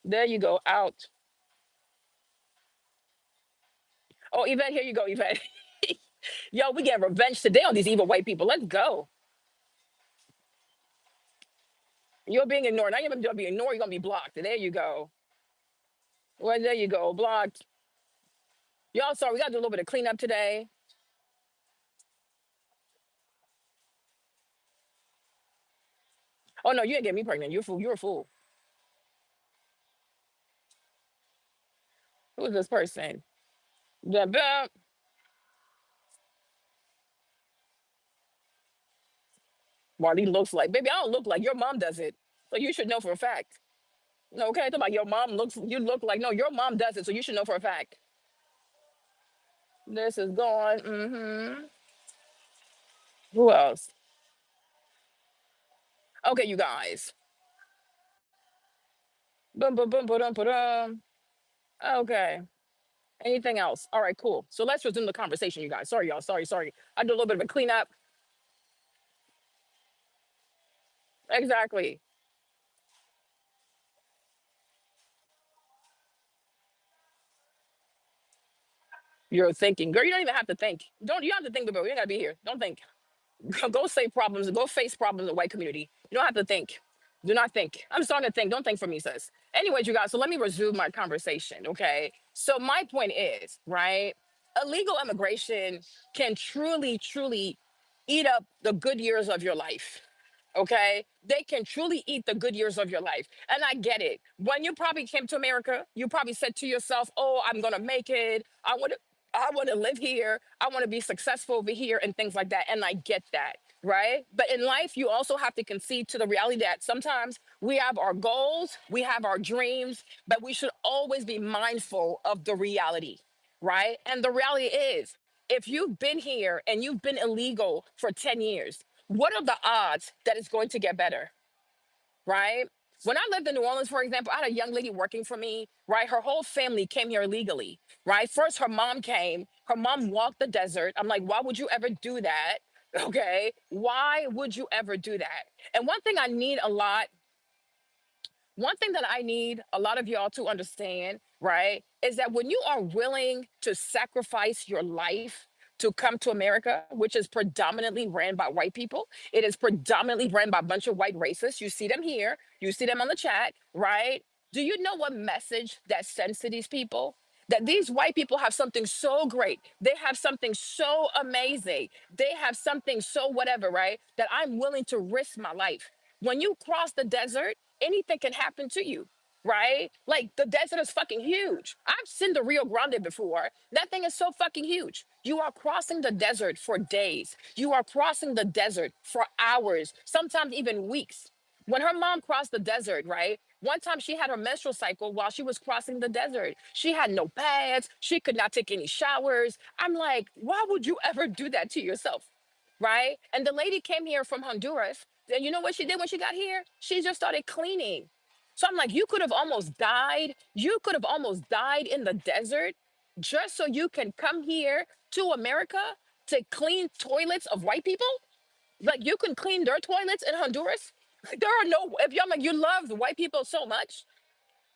There you go. Out. Oh, Yvette, here you go, Yvette. Yo, we get revenge today on these evil white people. Let's go. You're being ignored. Now you're going to be ignored. You're going to be blocked. There you go. Well, there you go. Blocked. Y'all, sorry. We got to do a little bit of cleanup today. Oh, no, you didn't get me pregnant. You're a fool. You're a fool. Who is this person? Blah, blah. Marley looks like, baby, I don't look like your mom does it. So you should know for a fact. No, okay, talking about your mom looks, you look like, no, your mom does it. So you should know for a fact. This is gone. Who else? Okay, you guys. Boom, boom, boom, boom, boom, boom. Okay. Anything else? All right, cool. So let's resume the conversation, you guys. Sorry, y'all. Sorry, sorry. I do a little bit of a cleanup. Exactly. You're thinking, girl. You don't even have to think. Don't you don't have to think about it. You ain't gotta be here. Don't think. Go say problems. Go face problems in the white community. You don't have to think. Do not think. I'm starting to think. Don't think for me, sis. Anyways, you guys. So let me resume my conversation. Okay. So my point is, right? Illegal immigration can truly, truly eat up the good years of your life. Okay, they can truly eat the good years of your life, and I get it. When you probably came to America, you probably said to yourself, oh, I'm gonna make it. I want to live here. I want to be successful over here and things like that, and I get that, right? But in life, you also have to concede to the reality that sometimes we have our goals, we have our dreams, but we should always be mindful of the reality, right? And the reality is, if you've been here and you've been illegal for 10 years, what are the odds that it's going to get better, right? When I lived in New Orleans, for example, I had a young lady working for me, right? Her whole family came here illegally, right? First, her mom came. Her mom walked the desert. I'm like, why would you ever do that? Okay. Why would you ever do that? And one thing that I need a lot of y'all to understand, right, is that when you are willing to sacrifice your life to come to America, which is predominantly ran by white people, it is predominantly ran by a bunch of white racists. You see them here, you see them on the chat, right? Do you know what message that sends to these people? That these white people have something so great. They have something so amazing. They have something so whatever, right? That I'm willing to risk my life. When you cross the desert, anything can happen to you, right? Like the desert is fucking huge. I've seen the Rio Grande before. That thing is so fucking huge. You are crossing the desert for days. You are crossing the desert for hours, sometimes even weeks. When her mom crossed the desert, right? One time she had her menstrual cycle while she was crossing the desert. She had no pads. She could not take any showers. I'm like, why would you ever do that to yourself? Right? And the lady came here from Honduras. And you know what she did when she got here? She just started cleaning. So I'm like, you could have almost died. You could have almost died in the desert just so you can come here to America to clean toilets of white people. Like you can clean their toilets in Honduras. There are no, if y'all like, you love the white people so much,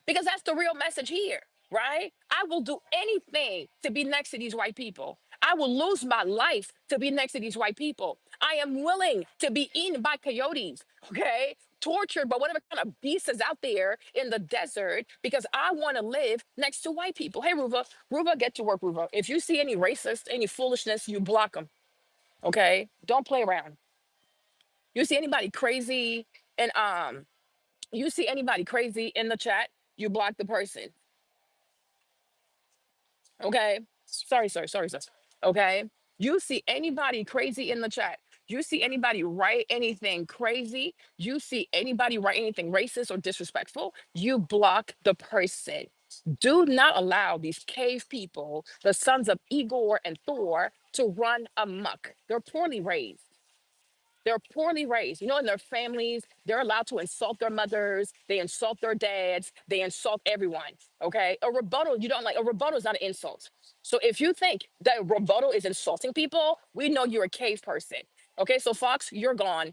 because that's the real message here, right? I will do anything to be next to these white people. I will lose my life to be next to these white people. I am willing to be eaten by coyotes, okay? Tortured by whatever kind of beast is out there in the desert because I want to live next to white people. Hey, Ruva, Ruva, get to work, Ruva. If you see any racist, any foolishness, you block them, okay? Don't play around. You see anybody crazy and you see anybody crazy in the chat, you block the person. Okay. Sorry, sir. Sorry, sir. Okay. You see anybody crazy in the chat. You see anybody write anything crazy. You see anybody write anything racist or disrespectful. You block the person. Do not allow these cave people, the sons of Igor and Thor, to run amok. They're poorly raised. They're poorly raised. You know, in their families, they're allowed to insult their mothers, they insult their dads, they insult everyone. Okay. A rebuttal, you don't like a rebuttal is not an insult. So if you think that a rebuttal is insulting people, we know you're a cave person. Okay. So Fox, you're gone.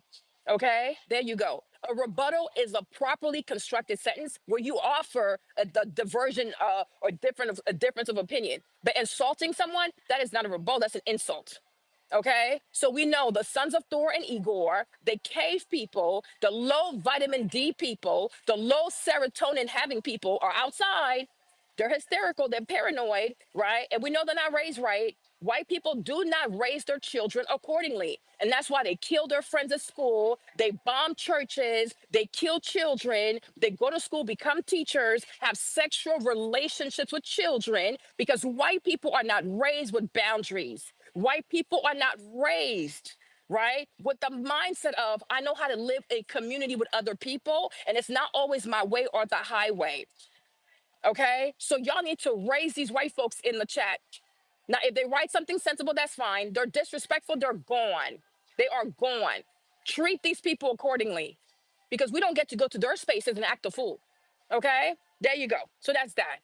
Okay. There you go. A rebuttal is a properly constructed sentence where you offer the diversion or a difference of opinion. But insulting someone, that is not a rebuttal, that's an insult. Okay, so we know the sons of Thor and Igor, the cave people, the low vitamin D people, the low serotonin having people are outside. They're hysterical, they're paranoid, right? And we know they're not raised right. White people do not raise their children accordingly. And that's why they kill their friends at school, they bomb churches, they kill children, they go to school, become teachers, have sexual relationships with children because white people are not raised with boundaries. White people are not raised, right, with the mindset of, I know how to live a community with other people, and it's not always my way or the highway. Okay. So y'all need to raise these white folks in the chat. Now, if they write something sensible, that's fine. They're disrespectful, they're gone. They are gone. Treat these people accordingly because we don't get to go to their spaces and act a fool. Okay. There you go. So that's that.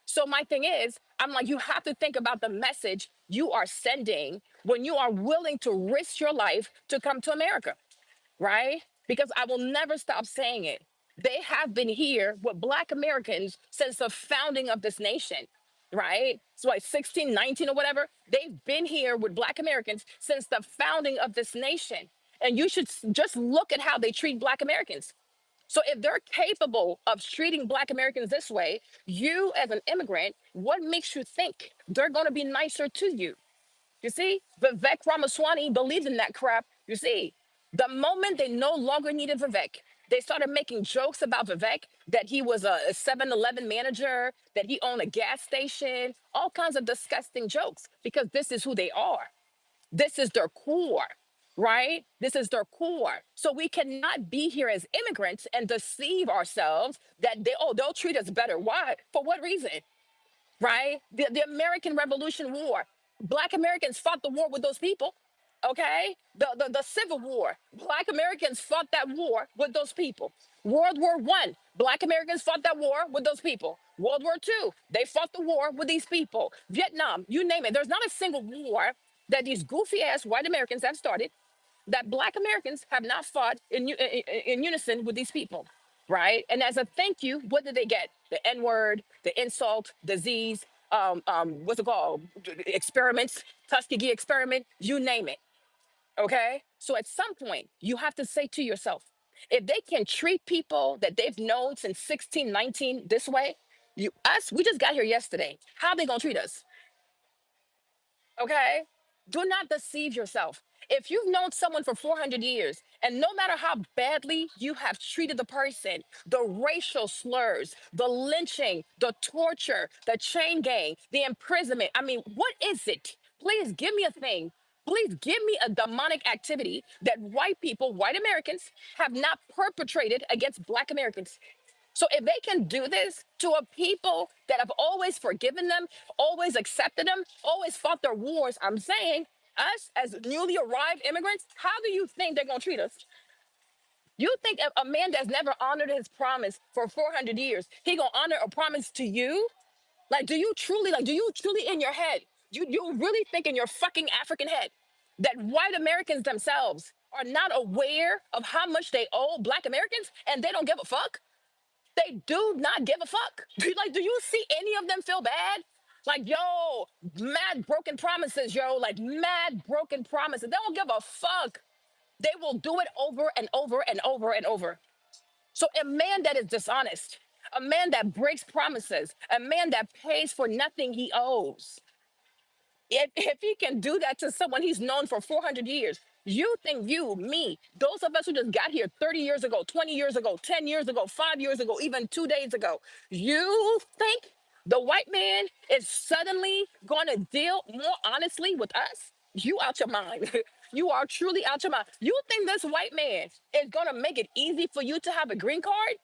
So my thing is, I'm like, you have to think about the message you are sending when you are willing to risk your life to come to America, right? Because I will never stop saying it. They have been here with Black Americans since the founding of this nation, right? So like 1619 or whatever, they've been here with Black Americans since the founding of this nation. And you should just look at how they treat Black Americans. So if they're capable of treating Black Americans this way, you as an immigrant, what makes you think they're going to be nicer to you? You see, Vivek Ramaswamy believed in that crap. You see, the moment they no longer needed Vivek, they started making jokes about Vivek, that he was a 7-Eleven manager, that he owned a gas station, all kinds of disgusting jokes because this is who they are. This is their core, right? This is their core. So we cannot be here as immigrants and deceive ourselves that they'll treat us better. Why? For what reason? Right? The American Revolution War. Black Americans fought the war with those people. Okay? The Civil War. Black Americans fought that war with those people. World War I. Black Americans fought that war with those people. World War II. They fought the war with these people. Vietnam, you name it. There's not a single war that these goofy ass white Americans have started that Black Americans have not fought in unison with these people, right? And as a thank you, what did they get? The N word, the insult, disease, what's it called? Experiments, Tuskegee experiment, you name it. Okay. So at some point, you have to say to yourself, if they can treat people that they've known since 1619 this way, we just got here yesterday. How are they gonna treat us? Okay? Do not deceive yourself. If you've known someone for 400 years, and no matter how badly you have treated the person, the racial slurs, the lynching, the torture, the chain gang, the imprisonment, I mean, what is it? Please give me a thing. Please give me a demonic activity that white people, white Americans, have not perpetrated against Black Americans. So if they can do this to a people that have always forgiven them, always accepted them, always fought their wars, I'm saying us as newly arrived immigrants, how do you think they're gonna treat us? You think a man that's never honored his promise for 400 years, he gonna honor a promise to you? Like, do you truly in your head, you really think in your fucking African head that white Americans themselves are not aware of how much they owe Black Americans and they don't give a fuck? They do not give a fuck. Like, do you see any of them feel bad? Like, yo, mad broken promises, yo, like mad broken promises. They don't give a fuck. They will do it over and over and over and over. So, a man that is dishonest, a man that breaks promises, a man that pays for nothing he owes, if he can do that to someone he's known for 400 years, you think me, those of us who just got here 30 years ago, 20 years ago, 10 years ago, 5 years ago, even 2 days ago, you think the white man is suddenly going to deal more honestly with us? You out your mind. You are truly out your mind. You think this white man is going to make it easy for you to have a green card?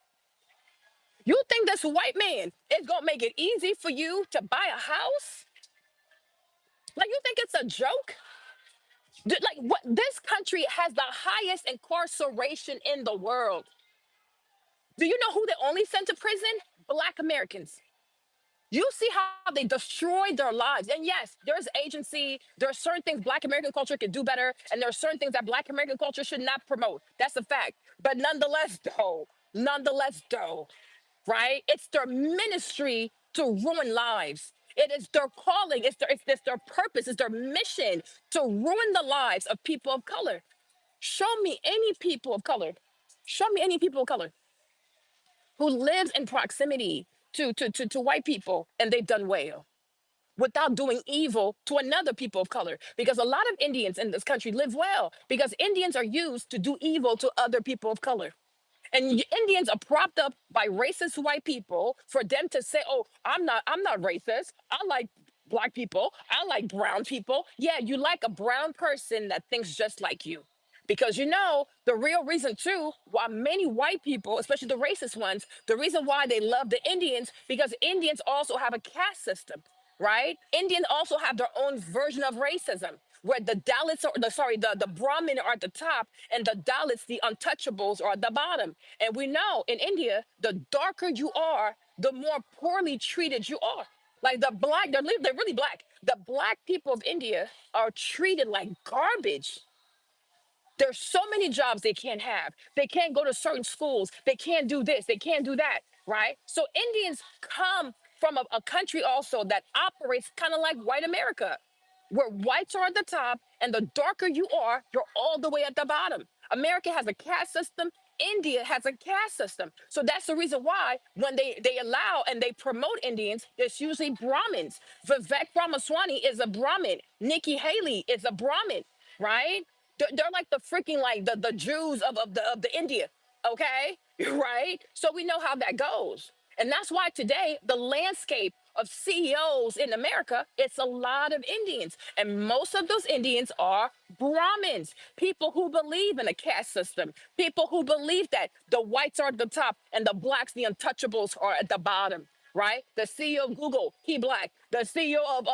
You think this white man is going to make it easy for you to buy a house? Like, you think it's a joke? Like, what, this country has the highest incarceration in the world. Do you know who they only sent to prison? Black Americans. You see how they destroyed their lives. And yes, there's agency. There are certain things Black American culture could do better, and there are certain things that Black American culture should not promote. That's a fact. But nonetheless, though, right? It's their ministry to ruin lives. It is their calling. It's their purpose. It's their mission to ruin the lives of people of color. Show me any people of color. Show me any people of color who lives in proximity to white people and they've done well without doing evil to another people of color. Because a lot of Indians in this country live well because Indians are used to do evil to other people of color. And Indians are propped up by racist white people for them to say, "Oh, I'm not racist. I like black people. I like brown people." Yeah, you like a brown person that thinks just like you. Because the real reason too why many white people, especially the racist ones, the reason why they love the Indians because Indians also have a caste system, right? Indians also have their own version of racism where the Dalits are the Brahmin are at the top and the Dalits, the untouchables, are at the bottom. And we know in India, the darker you are, the more poorly treated you are. Like the black, they're really black. The black people of India are treated like garbage. There's so many jobs they can't have. They can't go to certain schools. They can't do this. They can't do that. Right? So Indians come from a country also that operates kind of like white America, where whites are at the top and the darker you are, you're all the way at the bottom. America has a caste system. India has a caste system. So that's the reason why when they allow and they promote Indians, it's usually Brahmins. Vivek Ramaswamy is a Brahmin. Nikki Haley is a Brahmin, right? They're like the freaking like the Jews of the India, okay? Right? So we know how that goes. And that's why today the landscape of CEOs in America, it's a lot of Indians. And most of those Indians are Brahmins, people who believe in a caste system, people who believe that the whites are at the top and the blacks, the untouchables, are at the bottom, right? The CEO of Google, he black. The CEO of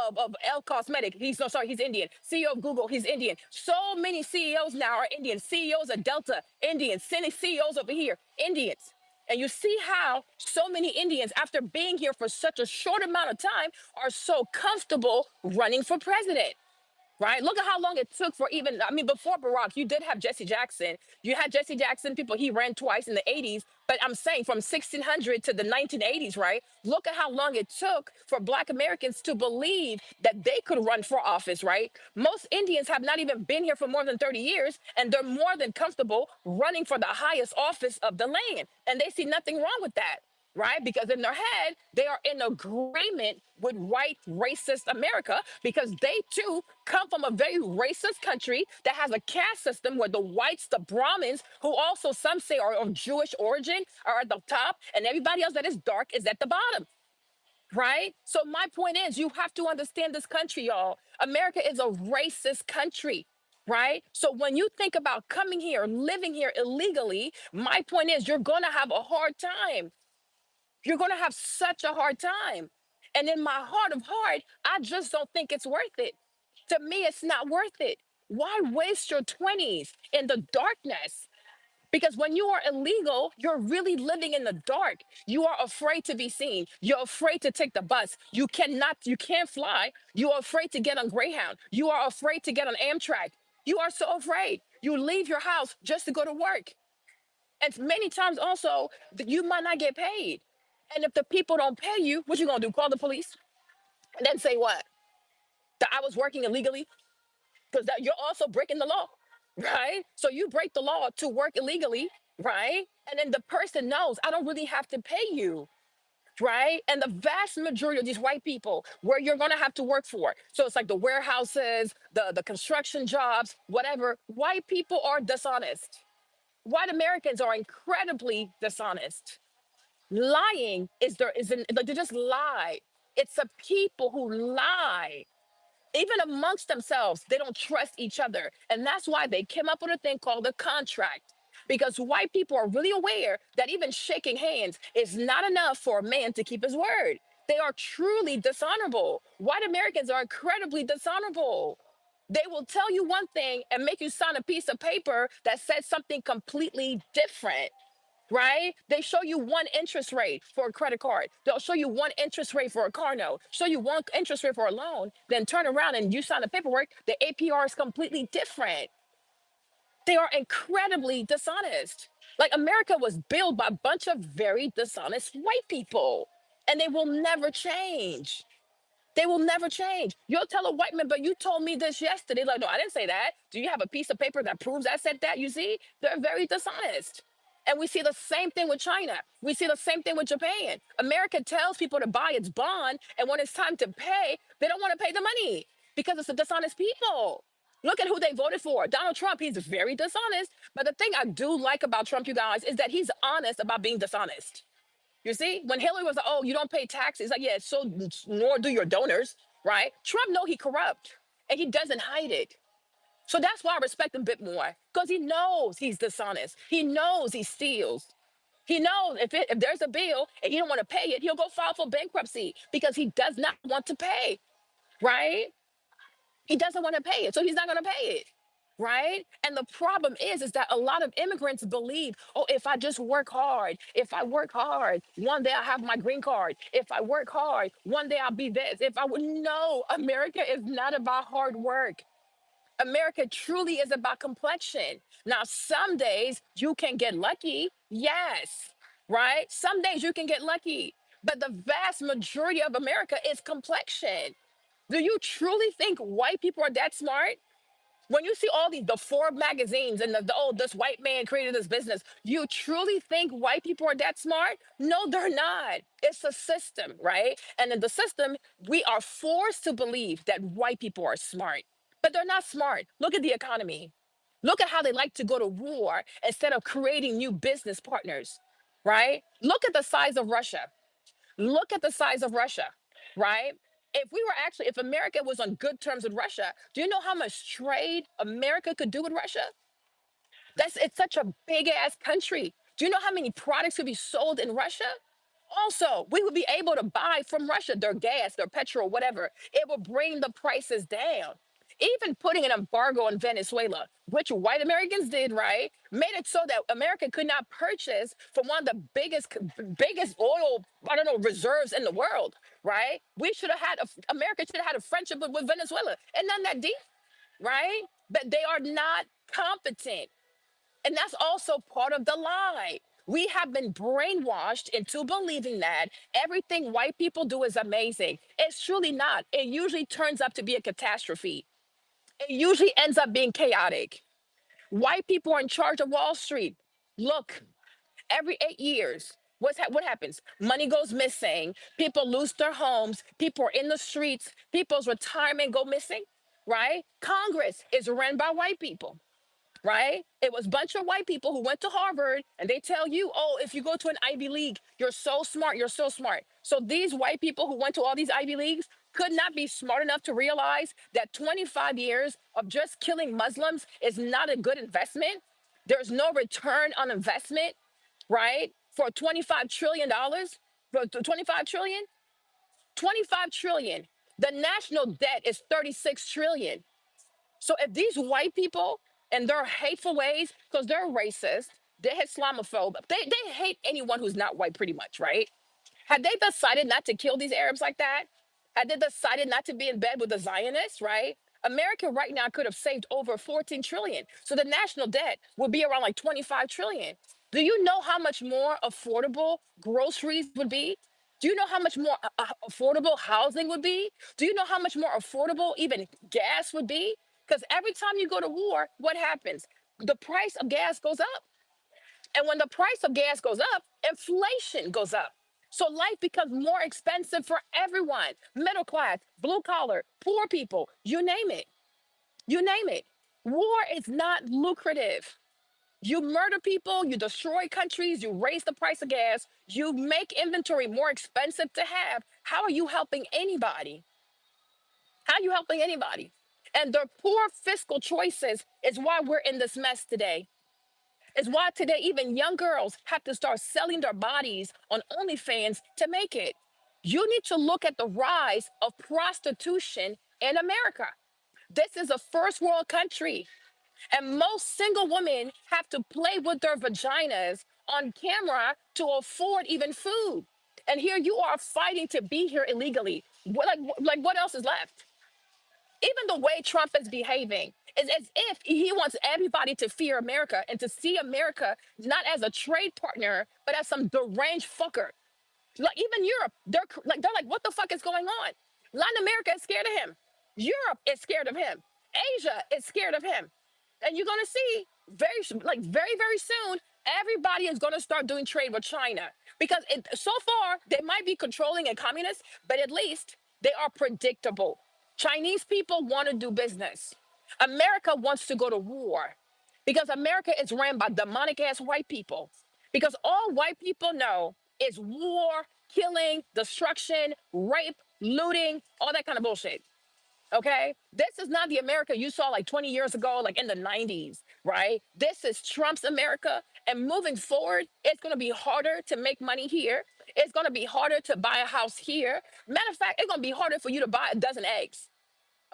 L Cosmetic, he's no sorry, he's Indian. CEO of Google, he's Indian. So many CEOs now are Indian. CEOs of Delta, Indian. CEOs over here, Indians. And you see how so many Indians, after being here for such a short amount of time, are so comfortable running for president, right? Look at how long it took for even, I mean, before Barack, you did have Jesse Jackson. You had Jesse Jackson, people, he ran twice in the 80s. But I'm saying from 1600 to the 1980s, right? Look at how long it took for Black Americans to believe that they could run for office, right? Most Indians have not even been here for more than 30 years, and they're more than comfortable running for the highest office of the land. And they see nothing wrong with that, right? Because in their head, they are in agreement with white racist America because they too come from a very racist country that has a caste system where the whites, the Brahmins, who also some say are of Jewish origin, are at the top, and everybody else that is dark is at the bottom. Right? So my point is you have to understand this country, y'all. America is a racist country. Right? So when you think about coming here, living here illegally, my point is you're gonna have a hard time. You're going to have such a hard time. And in my heart of heart, I just don't think it's worth it. To me, it's not worth it. Why waste your 20s in the darkness? Because when you are illegal, you're really living in the dark. You are afraid to be seen. You're afraid to take the bus. You can't fly. You are afraid to get on Greyhound. You are afraid to get on Amtrak. You are so afraid. You leave your house just to go to work. And many times also, you might not get paid. And if the people don't pay you, what you gonna do? Call the police and then say what? That I was working illegally? Because that you're also breaking the law, right? So you break the law to work illegally, right? And then the person knows I don't really have to pay you, right? And the vast majority of these white people, where you're gonna have to work for. So it's like the warehouses, the construction jobs, whatever. White people are dishonest. White Americans are incredibly dishonest. Lying is there isn't like they just lie. It's the people who lie. Even amongst themselves, they don't trust each other. And that's why they came up with a thing called a contract. Because white people are really aware that even shaking hands is not enough for a man to keep his word. They are truly dishonorable. White Americans are incredibly dishonorable. They will tell you one thing and make you sign a piece of paper that says something completely different, right? They show you one interest rate for a credit card. They'll show you one interest rate for a car note, show you one interest rate for a loan, then turn around and you sign the paperwork. The APR is completely different. They are incredibly dishonest. Like America was built by a bunch of very dishonest white people, and they will never change. They will never change. You'll tell a white man, but you told me this yesterday. Like, no, I didn't say that. Do you have a piece of paper that proves I said that? You see, they're very dishonest. And we see the same thing with China. We see the same thing with Japan. America tells people to buy its bond, and when it's time to pay, they don't want to pay the money because it's a dishonest people. Look at who they voted for. Donald Trump, he's very dishonest. But the thing I do like about Trump, you guys, is that he's honest about being dishonest. You see, when Hillary was like, "Oh, you don't pay taxes," like, yeah, so nor do your donors, right? Trump know he corrupt, and he doesn't hide it. So that's why I respect him a bit more, because he knows he's dishonest. He knows he steals. He knows if there's a bill and he don't want to pay it, he'll go file for bankruptcy because he does not want to pay, right? He doesn't want to pay it, so he's not going to pay it. Right. And the problem is that a lot of immigrants believe, oh, if I just work hard, if I work hard, one day I'll have my green card. If I work hard, one day I'll be this. If I would no, America is not about hard work. America truly is about complexion. Now, some days you can get lucky. Yes. Right. Some days you can get lucky. But the vast majority of America is complexion. Do you truly think white people are that smart? When you see all the Forbes magazines and the oh, this white man created this business, you truly think white people are that smart? No, they're not. It's a system, right? And in the system, we are forced to believe that white people are smart, but they're not smart. Look at the economy. Look at how they like to go to war instead of creating new business partners, right? Look at the size of Russia. Look at the size of Russia, right? If America was on good terms with Russia, do you know how much trade America could do with Russia? It's such a big ass country. Do you know how many products could be sold in Russia? Also, we would be able to buy from Russia their gas, their petrol, whatever. It will bring the prices down. Even putting an embargo on Venezuela, which white Americans did, right, made it so that America could not purchase from one of the biggest oil, I don't know, reserves in the world, right? We should have had America should have had a friendship with Venezuela, and none that deep, right? But they are not competent. And that's also part of the lie. We have been brainwashed into believing that everything white people do is amazing. It's truly not. It usually turns up to be a catastrophe. It usually ends up being chaotic. White people are in charge of Wall Street. Look, every 8 years, what happens? Money goes missing. People lose their homes. People are in the streets. People's retirement go missing, right? Congress is run by white people, right? It was a bunch of white people who went to Harvard, and they tell you, oh, if you go to an Ivy League, you're so smart, you're so smart. So these white people who went to all these Ivy Leagues could not be smart enough to realize that 25 years of just killing Muslims is not a good investment. There's no return on investment, right? For $25 trillion, for 25 trillion, 25 trillion. The national debt is 36 trillion. So if these white people and their hateful ways, because they're racist, they're Islamophobe, they hate anyone who's not white pretty much, right? Had they decided not to kill these Arabs like that, had they decided not to be in bed with the Zionists, right? America right now could have saved over 14 trillion. So the national debt would be around like 25 trillion. Do you know how much more affordable groceries would be? Do you know how much more affordable housing would be? Do you know how much more affordable even gas would be? Because every time you go to war, what happens? The price of gas goes up. And when the price of gas goes up, inflation goes up. So life becomes more expensive for everyone, middle class, blue collar, poor people, you name it. You name it. War is not lucrative. You murder people, you destroy countries, you raise the price of gas, you make inventory more expensive to have. How are you helping anybody? How are you helping anybody? And the poor fiscal choices is why we're in this mess today. Is why today even young girls have to start selling their bodies on OnlyFans to make it. You need to look at the rise of prostitution in America. This is a first world country, and most single women have to play with their vaginas on camera to afford even food. And here you are fighting to be here illegally. Like what else is left? Even the way Trump is behaving, It's as if he wants everybody to fear America and to see America not as a trade partner, but as some deranged fucker. Like even Europe, they're like, what the fuck is going on? Latin America is scared of him. Europe is scared of him. Asia is scared of him. And you're gonna see very very soon, everybody is gonna start doing trade with China because so far they might be controlling and communist, but at least they are predictable. Chinese people want to do business. America wants to go to war because America is ran by demonic ass white people. Because all white people know is war, killing, destruction, rape, looting, all that kind of bullshit. Okay? This is not the America you saw like 20 years ago, like in the 90s, right? This is Trump's America. And moving forward, it's going to be harder to make money here. It's going to be harder to buy a house here. Matter of fact, it's going to be harder for you to buy a dozen eggs.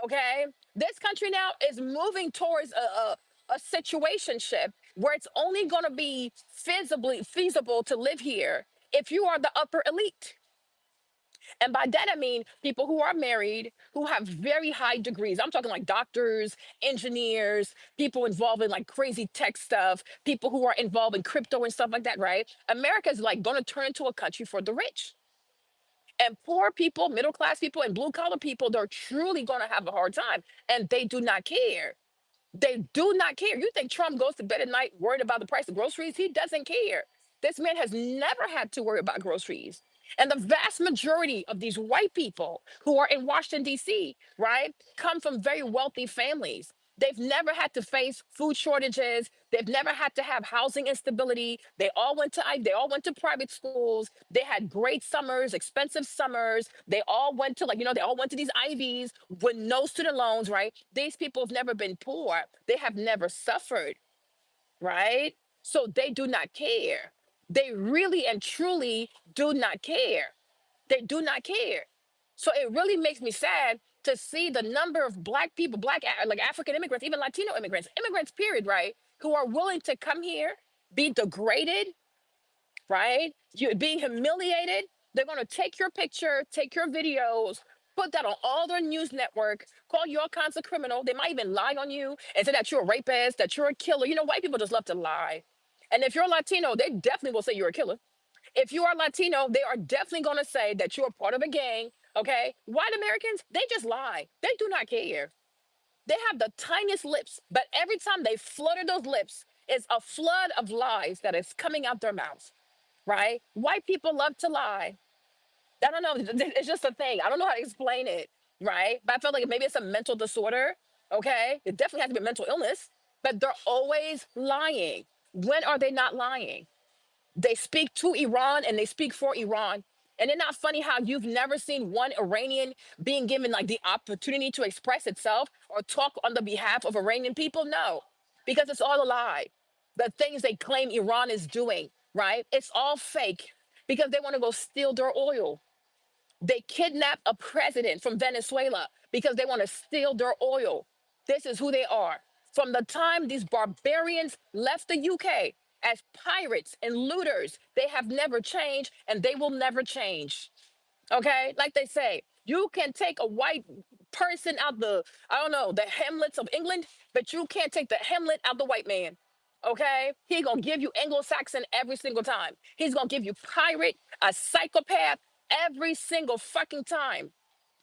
Okay? This country now is moving towards a situationship where it's only going to be feasible to live here if you are the upper elite. And by that, I mean people who are married, who have very high degrees. I'm talking like doctors, engineers, people involved in like crazy tech stuff, people who are involved in crypto and stuff like that, right? America is like going to turn into a country for the rich. And poor people, middle class people, and blue collar people, they're truly going to have a hard time. And they do not care. They do not care. You think Trump goes to bed at night worried about the price of groceries? He doesn't care. This man has never had to worry about groceries. And the vast majority of these white people who are in Washington, D.C., right, come from very wealthy families. They've never had to face food shortages. They've never had to have housing instability. They all went to private schools. They had great summers, expensive summers. They all went to they all went to these Ivies with no student loans, right? These people have never been poor. They have never suffered, right? So they do not care. They really and truly do not care. They do not care. So it really makes me sad to see the number of black people, like African immigrants, even Latino immigrants, period, right, who are willing to come here, be degraded, right? You're being humiliated. They're going to take your picture, take your videos, put that on all their news network, call you all kinds of criminal. They might even lie on you and say that you're a rapist, that you're a killer. You know, white people just love to lie. And if you're Latino, they definitely will say you're a killer. If you are Latino, they are definitely going to say that you're part of a gang. Okay. White Americans, they just lie. They do not care. They have the tiniest lips, but every time they flutter those lips, it's a flood of lies that is coming out their mouths, right? White people love to lie. I don't know. It's just a thing. I don't know how to explain it, right? But I feel like maybe it's a mental disorder. Okay. It definitely has to be a mental illness, but they're always lying. When are they not lying? They speak to Iran and they speak for Iran. And it's not funny how you've never seen one Iranian being given like the opportunity to express itself or talk on the behalf of Iranian people? No, because it's all a lie. The things they claim Iran is doing, right? It's all fake because they want to go steal their oil. They kidnapped a president from Venezuela because they want to steal their oil. This is who they are. From the time these barbarians left the UK as pirates and looters, they have never changed and they will never change. Okay? Like they say, you can take a white person out I don't know, the Hamlets of England, but you can't take the Hamlet out the white man. Okay? He gonna give you Anglo-Saxon every single time. He's gonna give you pirate, a psychopath every single fucking time.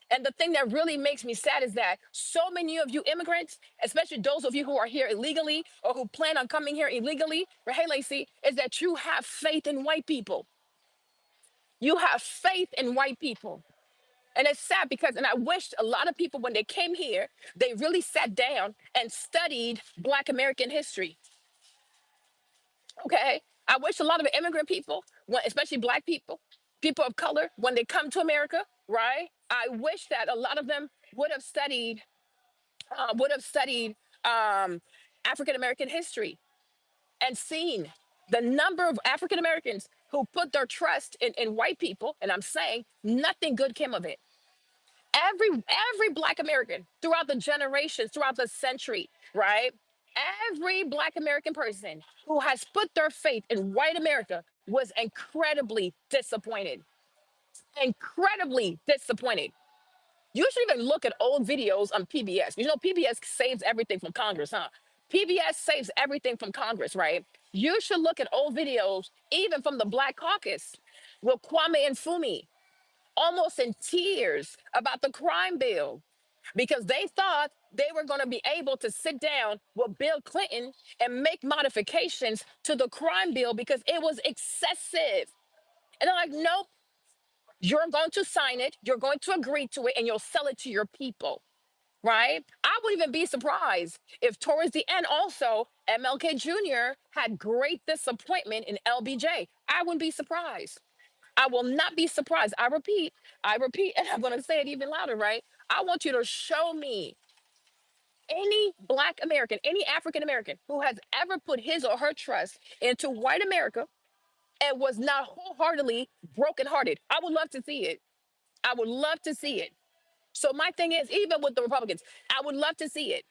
And the thing that really makes me sad is that so many of you immigrants, especially those of you who are here illegally or who plan on coming here illegally, right, hey Lacey, is that you have faith in white people. You have faith in white people. And it's sad because, and I wish a lot of people, when they came here, they really sat down and studied Black American history. Okay. I wish a lot of immigrant people, especially Black people, people of color, when they come to America, right? I wish that a lot of them would have studied African American history and seen the number of African Americans who put their trust in white people. And I'm saying nothing good came of it. Every Black American throughout the generations, throughout the century, right? Every Black American person who has put their faith in white America was incredibly disappointed. Incredibly disappointed. You should even look at old videos on PBS. You know, PBS saves everything from Congress, huh? PBS saves everything from Congress, right? You should look at old videos, even from the Black Caucus, with Kwame and Fumi, almost in tears about the crime bill because they thought they were going to be able to sit down with Bill Clinton and make modifications to the crime bill because it was excessive. And they're like, nope, you're going to sign it, you're going to agree to it, and you'll sell it to your people, right? I would even be surprised if towards the end also MLK Jr. had great disappointment in LBJ. I wouldn't be surprised. I will not be surprised. I repeat, and I'm going to say it even louder, right? I want you to show me any Black American, any African American who has ever put his or her trust into white America and was not wholeheartedly brokenhearted. I would love to see it. I would love to see it. So my thing is, even with the Republicans, I would love to see it.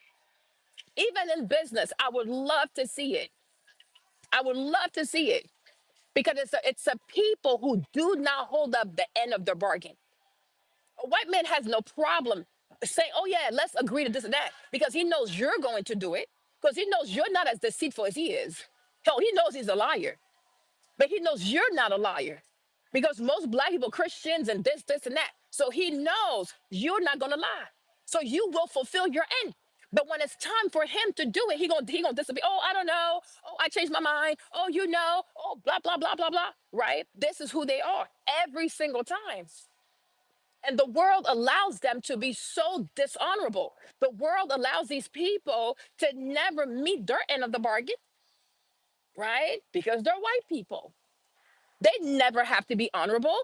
Even in business, I would love to see it. I would love to see it because it's a people who do not hold up the end of their bargain. A white man has no problem saying, "Oh yeah, let's agree to this and that," because he knows you're going to do it. Because he knows you're not as deceitful as he is. Hell, he knows he's a liar, but he knows you're not a liar. Because most Black people, Christians, and this, and that. So he knows you're not gonna lie. So you will fulfill your end. But when it's time for him to do it, he gonna disappear. Oh, I don't know. Oh, I changed my mind. Oh, you know. Oh, blah blah blah blah blah. Right? This is who they are every single time. And the world allows them to be so dishonorable. The world allows these people to never meet their end of the bargain, right? Because they're white people. They never have to be honorable.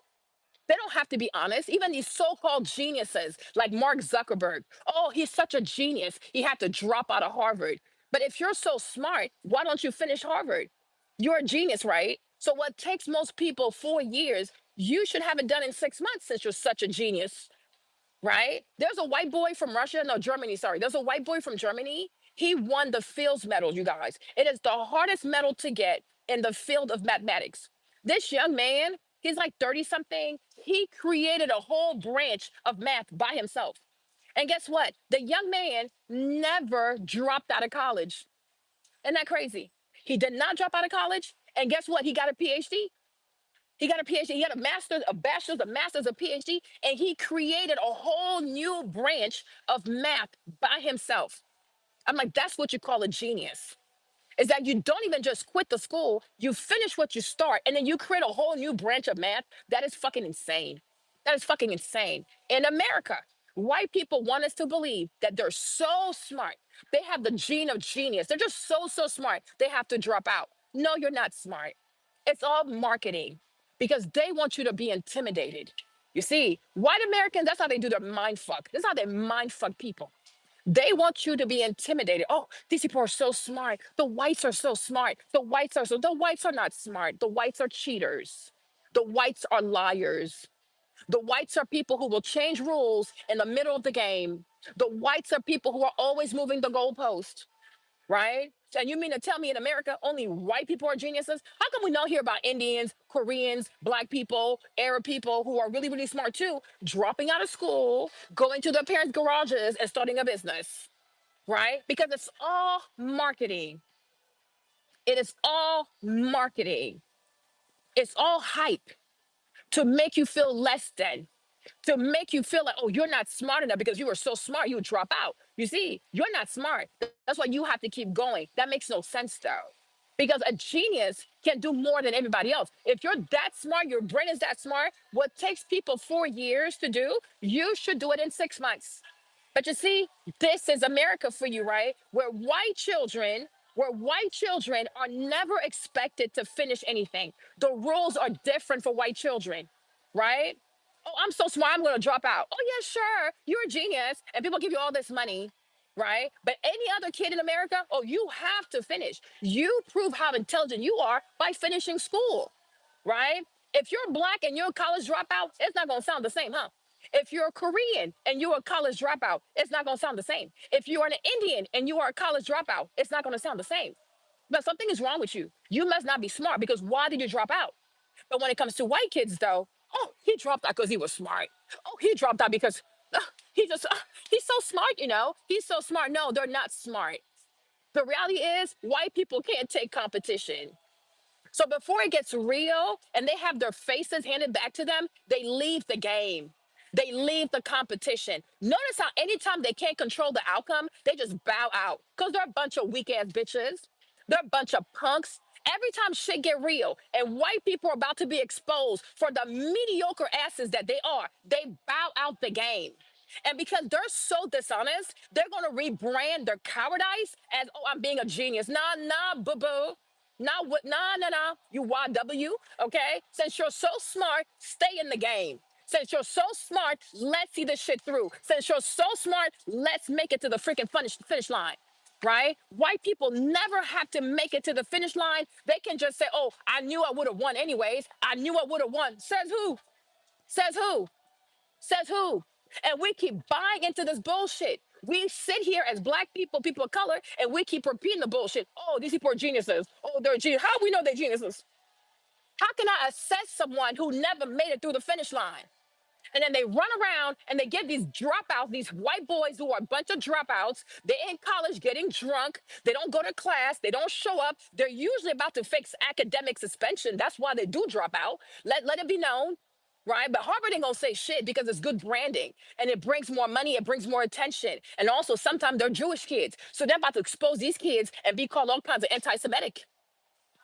They don't have to be honest. Even these so called geniuses like Mark Zuckerberg. Oh, he's such a genius. He had to drop out of Harvard. But if you're so smart, why don't you finish Harvard? You're a genius, right? So, what takes most people 4 years, you should have it done in 6 months since you're such a genius, right? There's a white boy from Russia, no, Germany, sorry. There's a white boy from Germany. He won the Fields Medal, you guys. It is the hardest medal to get in the field of mathematics. This young man, he's like 30 something. He created a whole branch of math by himself. And guess what? The young man never dropped out of college. Isn't that crazy? He did not drop out of college. And guess what? He got a PhD. He got a PhD. He got a master's, a bachelor's, a master's, a PhD, and he created a whole new branch of math by himself. I'm like, that's what you call a genius. Is that you don't even just quit the school, you finish what you start, and then you create a whole new branch of math. That is fucking insane. That is fucking insane. In America, white people want us to believe that they're so smart. They have the gene of genius. They're just so smart. They have to drop out. No, you're not smart. It's all marketing because they want you to be intimidated. You see, white Americans, that's how they do their mind fuck. That's how they mind fuck people. They want you to be intimidated. Oh, these people are so smart. The whites are so smart. The whites are not smart. The whites are cheaters. The whites are liars. The whites are people who will change rules in the middle of the game. The whites are people who are always moving the goalpost, right? And you mean to tell me in America only white people are geniuses? How come we don't hear about Indians, Koreans, Black people, Arab people who are really smart too, dropping out of school, going to their parents' garages and starting a business, right? Because it's all marketing. It is all marketing. It's all hype to make you feel less than, to make you feel like, oh, you're not smart enough because you were so smart, you would drop out. You see, you're not smart. That's why you have to keep going. That makes no sense though. Because a genius can do more than everybody else. If you're that smart, your brain is that smart, what takes people 4 years to do, you should do it in 6 months. But you see, this is America for you, right? Where white children are never expected to finish anything. The rules are different for white children, right? Oh, I'm so smart, I'm gonna drop out. Oh, yeah, sure, you're a genius, and people give you all this money, right? But any other kid in America, oh, you have to finish. You prove how intelligent you are by finishing school, right? If you're Black and you're a college dropout, it's not gonna sound the same, huh? If you're a Korean and you're a college dropout, it's not gonna sound the same. If you are an Indian and you are a college dropout, it's not gonna sound the same. But something is wrong with you. You must not be smart because why did you drop out? But when it comes to white kids, though, oh, he dropped out because he was smart. Oh, he dropped out because, ugh. He just he's so smart, you know. He's so smart. No, they're not smart. The reality is white people can't take competition. So before it gets real and they have their faces handed back to them, they leave the game. They leave the competition. Notice how anytime they can't control the outcome, they just bow out because they're a bunch of weak ass bitches. They're a bunch of punks. Every time shit get real and white people are about to be exposed for the mediocre asses that they are, they bow out the game. And because they're so dishonest, they're gonna rebrand their cowardice as, oh, I'm being a genius. Nah, nah, boo boo. Nah, what? Nah, nah, nah. You YW, okay? Since you're so smart, stay in the game. Since you're so smart, let's see this shit through. Since you're so smart, let's make it to the freaking finish line. Right? White people never have to make it to the finish line. They can just say, oh, I knew I would have won anyways. I knew I would have won. Says who? Says who? Says who? And we keep buying into this bullshit. We sit here as black people, people of color, and we keep repeating the bullshit. Oh, these people are geniuses. Oh, they're genius. How do we know they're geniuses? How can I assess someone who never made it through the finish line? And then they run around and they get these dropouts, these white boys who are a bunch of dropouts. They're in college getting drunk. They don't go to class. They don't show up. They're usually about to fix academic suspension. That's why they do drop out. Let it be known. Right. But Harvard ain't gonna say shit because it's good branding and it brings more money, it brings more attention. And also sometimes they're Jewish kids. So they're about to expose these kids and be called all kinds of anti-Semitic,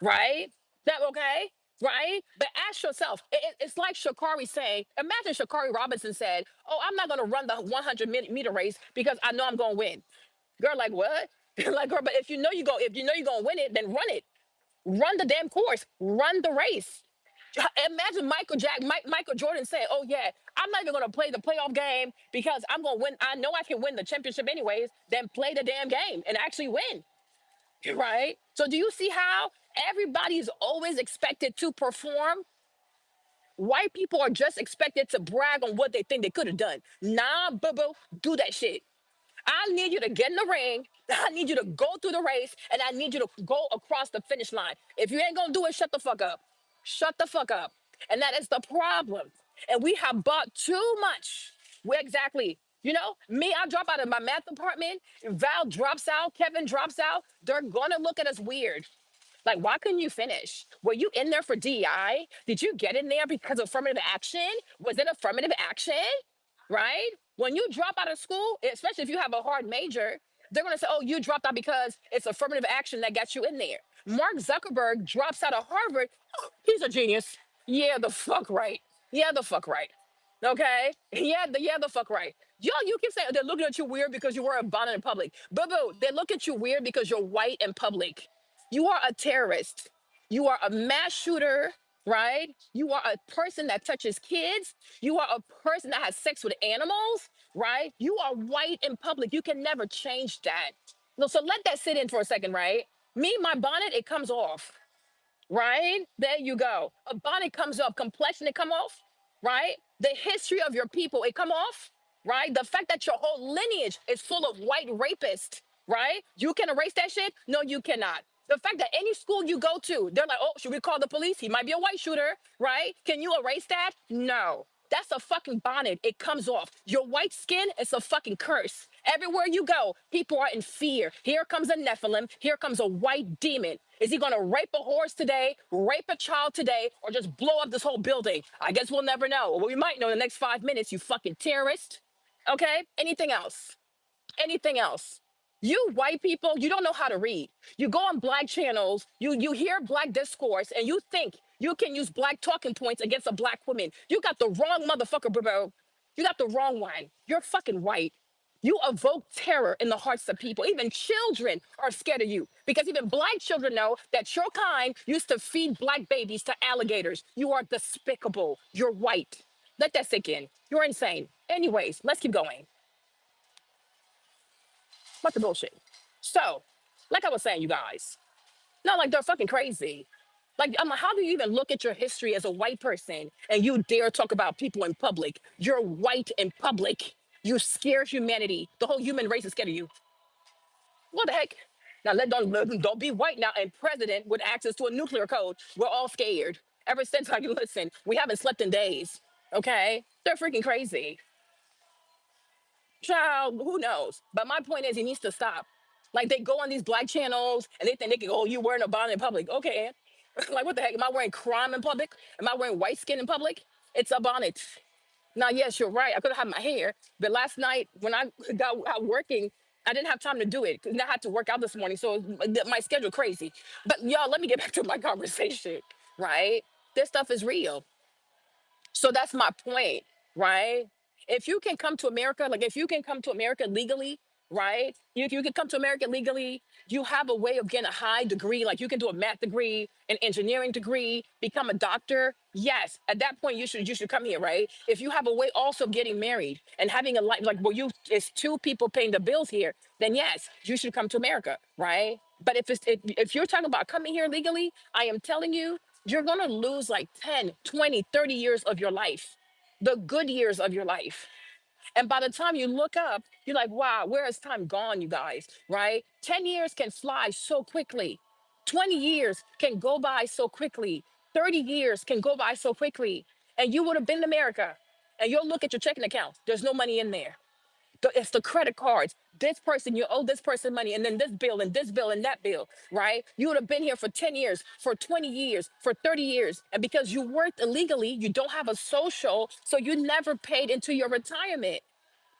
right? That okay? Right? But ask yourself, it's like Shakari saying, imagine Shakari Robinson said, oh, I'm not going to run the 100 meter race because I know I'm going to win. Girl, like what? Like, girl, but if you know you're going to win it, then run it. Run the damn course. Run the race. Imagine Michael Jordan saying, oh, yeah, I'm not even going to play the playoff game because I'm going to win. I know I can win the championship anyways. Then play the damn game and actually win. Right? So do you see how everybody's always expected to perform? White people are just expected to brag on what they think they could have done. Nah, boo boo, do that shit. I need you to get in the ring. I need you to go through the race, and I need you to go across the finish line. If you ain't gonna do it, shut the fuck up. Shut the fuck up. And that is the problem. And we have bought too much. Well, exactly. You know, me, I drop out of my math department. Val drops out. Kevin drops out. They're gonna look at us weird. Like, why couldn't you finish? Were you in there for DEI? Did you get in there because of affirmative action? Was it affirmative action? Right? When you drop out of school, especially if you have a hard major, they're going to say, oh, you dropped out because it's affirmative action that got you in there. Mark Zuckerberg drops out of Harvard. Oh, he's a genius. Yeah, the fuck right. Yeah, the fuck right. Okay? Yeah, the fuck right. Yo, you keep saying they're looking at you weird because you wear a bonnet in public. Boo boo, they look at you weird because you're white in public. You are a terrorist. You are a mass shooter, right? You are a person that touches kids. You are a person that has sex with animals, right? You are white in public. You can never change that. No, so let that sit in for a second, right? Me, my bonnet, it comes off, right? There you go. A bonnet comes off, complexion, it come off, right? The history of your people, it come off, right? The fact that your whole lineage is full of white rapists, right? You can erase that shit? No, you cannot. The fact that any school you go to, they're like, oh, should we call the police? He might be a white shooter, right? Can you erase that? No. That's a fucking bonnet. It comes off. Your white skin is a fucking curse. Everywhere you go, people are in fear. Here comes a Nephilim. Here comes a white demon. Is he going to rape a horse today, rape a child today, or just blow up this whole building? I guess we'll never know. Well, we might know in the next 5 minutes, you fucking terrorist. Okay? Anything else? Anything else? You white people, you don't know how to read. You go on black channels, you hear black discourse, and you think you can use black talking points against a black woman. You got the wrong motherfucker, bro. You got the wrong one. You're fucking white. You evoke terror in the hearts of people. Even children are scared of you because even black children know that your kind used to feed black babies to alligators. You are despicable. You're white. Let that sink in. You're insane. Anyways, let's keep going. What the bullshit? So, like I was saying, you guys, not like they're fucking crazy. Like, I'm like, how do you even look at your history as a white person and you dare talk about people in public? You're white in public. You scare humanity. The whole human race is scared of you. What the heck? Now, don't be white now and president with access to a nuclear code. We're all scared. Ever since I listen, we haven't slept in days. Okay? They're freaking crazy. Child, who knows? But my point is, he needs to stop. Like they go on these black channels and they think they can go, oh, you wearing a bonnet in public. Okay. Like what the heck? Am I wearing crime in public? Am I wearing white skin in public? It's a bonnet. Now, yes, you're right. I could have had my hair, but last night when I got out working, I didn't have time to do it because I had to work out this morning. So my schedule crazy. But y'all, let me get back to my conversation, right? This stuff is real. So that's my point, right? If you can come to America, like if you can come to America legally, right? You can come to America legally. You have a way of getting a high degree, like you can do a math degree, an engineering degree, become a doctor. Yes, at that point you should come here, right? If you have a way also of getting married and having a life like where you it's two people paying the bills here, then yes, you should come to America, right? But if you're talking about coming here legally, I am telling you, you're going to lose like 10, 20, 30 years of your life, the good years of your life. And by the time you look up, you're like, wow, where has time gone, you guys? Right? 10 years can fly so quickly. 20 years can go by so quickly. 30 years can go by so quickly. And you would have been in America and you'll look at your checking account. There's no money in there. It's the credit cards. This person, you owe this person money, and then this bill, and this bill, and that bill, right? You would have been here for 10 years, for 20 years, for 30 years. And because you worked illegally, you don't have a social, so you never paid into your retirement.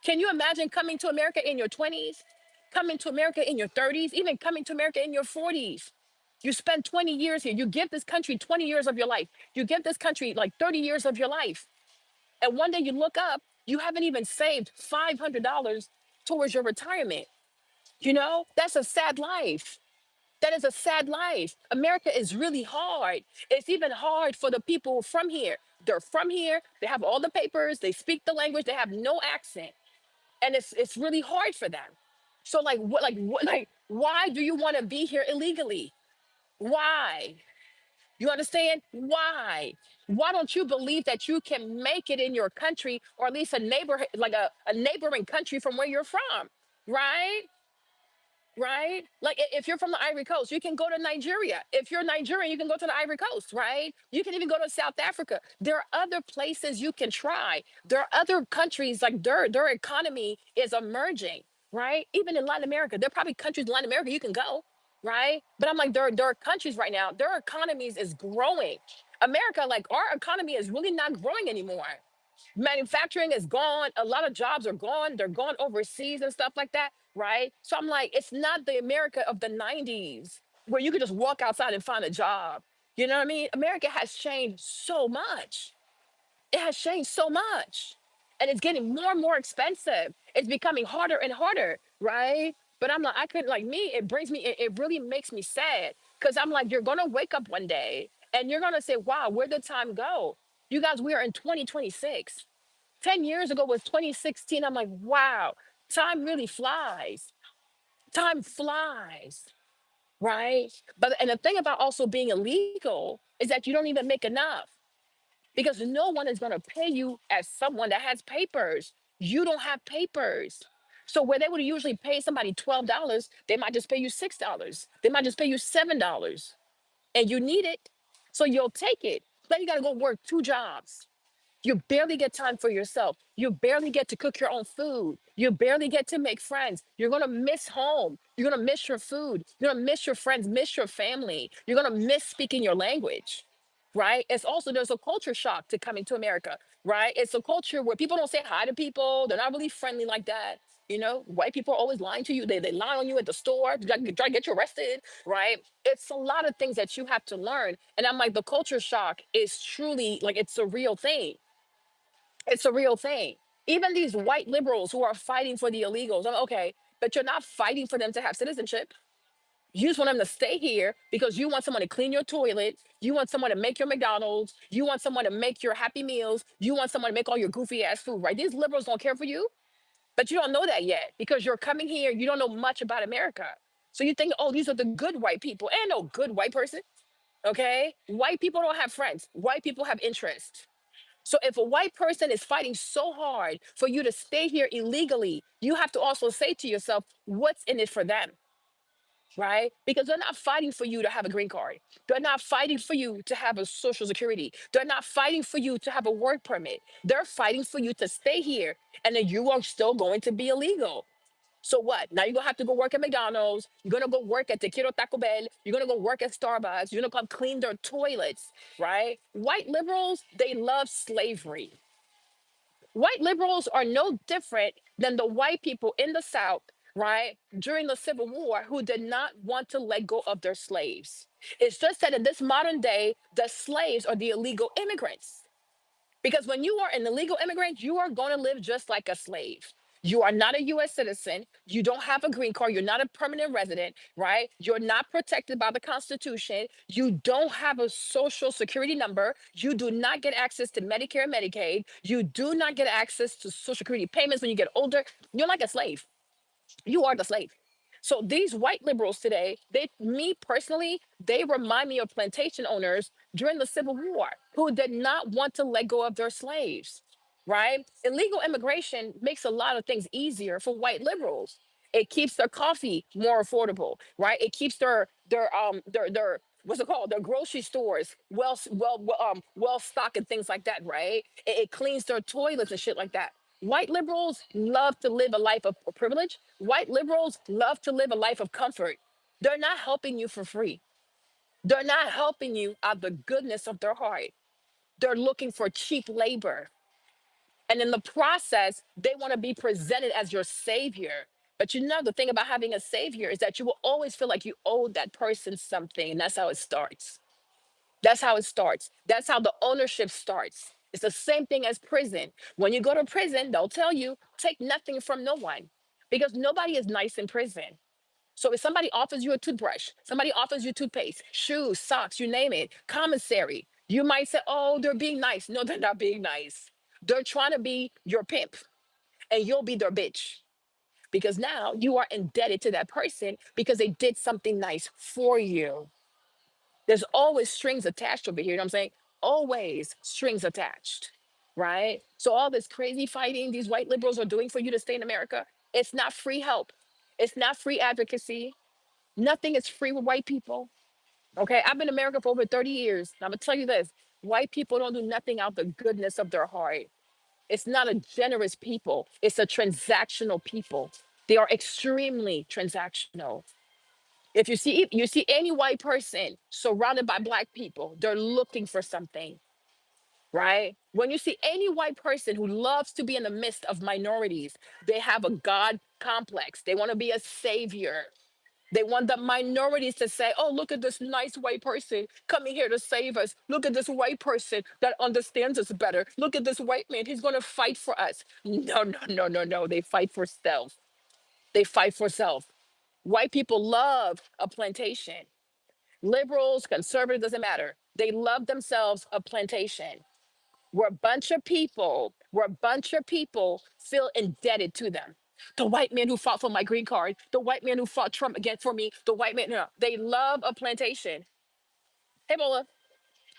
Can you imagine coming to America in your 20s, coming to America in your 30s, even coming to America in your 40s? You spend 20 years here. You give this country 20 years of your life. You give this country like 30 years of your life. And one day you look up, you haven't even saved $500 towards your retirement. You know, that's a sad life. That is a sad life. America is really hard. It's even hard for the people from here. They're from here, they have all the papers, they speak the language, they have no accent. And it's really hard for them. So like why do you want to be here illegally? Why? You understand? Why? Why don't you believe that you can make it in your country or at least a neighborhood, like a neighboring country from where you're from? Right? Right? Like if you're from the Ivory Coast, you can go to Nigeria. If you're Nigerian, you can go to the Ivory Coast, right? You can even go to South Africa. There are other places you can try. There are other countries like their economy is emerging, right? Even in Latin America, there are probably countries in Latin America you can go, right? But I'm like, there are countries right now, their economies is growing. America, like our economy is really not growing anymore. Manufacturing is gone. A lot of jobs are gone. They're gone overseas and stuff like that, right? So I'm like, it's not the America of the 90s where you could just walk outside and find a job. You know what I mean? America has changed so much. It has changed so much. And it's getting more and more expensive. It's becoming harder and harder, right? But I'm like, I couldn't like me, it brings me, it really makes me sad. Cause I'm like, you're gonna wake up one day and you're gonna say, wow, where did time go? You guys, we are in 2026. 10 years ago was 2016. I'm like, wow, time really flies. Time flies, right? But and the thing about also being illegal is that you don't even make enough because no one is going to pay you as someone that has papers. You don't have papers. So where they would usually pay somebody $12, they might just pay you $6. They might just pay you $7 and you need it. So you'll take it. Then you got to go work two jobs. You barely get time for yourself. You barely get to cook your own food. You barely get to make friends. You're going to miss home. You're going to miss your food. You're going to miss your friends, miss your family. You're going to miss speaking your language, right? It's also, there's a culture shock to coming to America, right? It's a culture where people don't say hi to people. They're not really friendly like that. You know, white people are always lying to you. They lie on you at the store, try to get you arrested, right? It's a lot of things that you have to learn. And I'm like, the culture shock is truly like, it's a real thing. It's a real thing. Even these white liberals who are fighting for the illegals, I'm okay, but you're not fighting for them to have citizenship. You just want them to stay here because you want someone to clean your toilet. You want someone to make your McDonald's. You want someone to make your Happy Meals. You want someone to make all your goofy ass food, right? These liberals don't care for you, but you don't know that yet because you're coming here. You don't know much about America. So you think, oh, these are the good white people. And no good white person, okay? White people don't have friends. White people have interests. So if a white person is fighting so hard for you to stay here illegally, you have to also say to yourself, what's in it for them? right? Because they're not fighting for you to have a green card. They're not fighting for you to have a social security. They're not fighting for you to have a work permit. They're fighting for you to stay here, and then you are still going to be illegal. So what? Now you're gonna have to go work at McDonald's. You're gonna go work at Tequila Taco Bell. You're gonna go work at Starbucks. You're gonna come clean their toilets, right? White liberals, they love slavery. White liberals are no different than the white people in the South, right, during the Civil War who did not want to let go of their slaves. It's just that in this modern day, the slaves are the illegal immigrants. Because when you are an illegal immigrant, you are going to live just like a slave. You are not a US citizen. You don't have a green card. You're not a permanent resident, right? You're not protected by the Constitution. You don't have a social security number. You do not get access to Medicare and Medicaid. You do not get access to social security payments when you get older. You're like a slave. You are the slave. So these white liberals today, me personally, they remind me of plantation owners during the Civil War who did not want to let go of their slaves, right? Illegal immigration makes a lot of things easier for white liberals. It keeps their coffee more affordable, right? It keeps their what's it called? Their grocery stores well stocked and things like that, right? It cleans their toilets and shit like that. White liberals love to live a life of privilege. White liberals love to live a life of comfort. They're not helping you for free. They're not helping you out of the goodness of their heart. They're looking for cheap labor. And in the process, they want to be presented as your savior. But you know, the thing about having a savior is that you will always feel like you owe that person something. And that's how it starts. That's how it starts. That's how the ownership starts. It's the same thing as prison. When you go to prison, they'll tell you, take nothing from no one because nobody is nice in prison. So if somebody offers you a toothbrush, somebody offers you toothpaste, shoes, socks, you name it, commissary, you might say, oh, they're being nice. No, they're not being nice. They're trying to be your pimp and you'll be their bitch because now you are indebted to that person because they did something nice for you. There's always strings attached over here. You know what I'm saying? Always strings attached, right? So all this crazy fighting these white liberals are doing for you to stay in America, it's not free help. It's not free advocacy. Nothing is free with white people. Okay, I've been in America for over 30 years. And I'm gonna tell you this: white people don't do nothing out the goodness of their heart. It's not a generous people. It's a transactional people. They are extremely transactional. If you see any white person surrounded by black people, they're looking for something, right? When you see any white person who loves to be in the midst of minorities, they have a God complex. They want to be a savior. They want the minorities to say, oh, look at this nice white person coming here to save us. Look at this white person that understands us better. Look at this white man. He's going to fight for us. No, no, no, no, no. They fight for self. They fight for self. White people love a plantation. Liberals, conservative, doesn't matter. They love themselves a plantation. We're a bunch of people feel indebted to them. The white man who fought for my green card, the white man who fought Trump against for me, the white man, no, they love a plantation. Hey, Bola,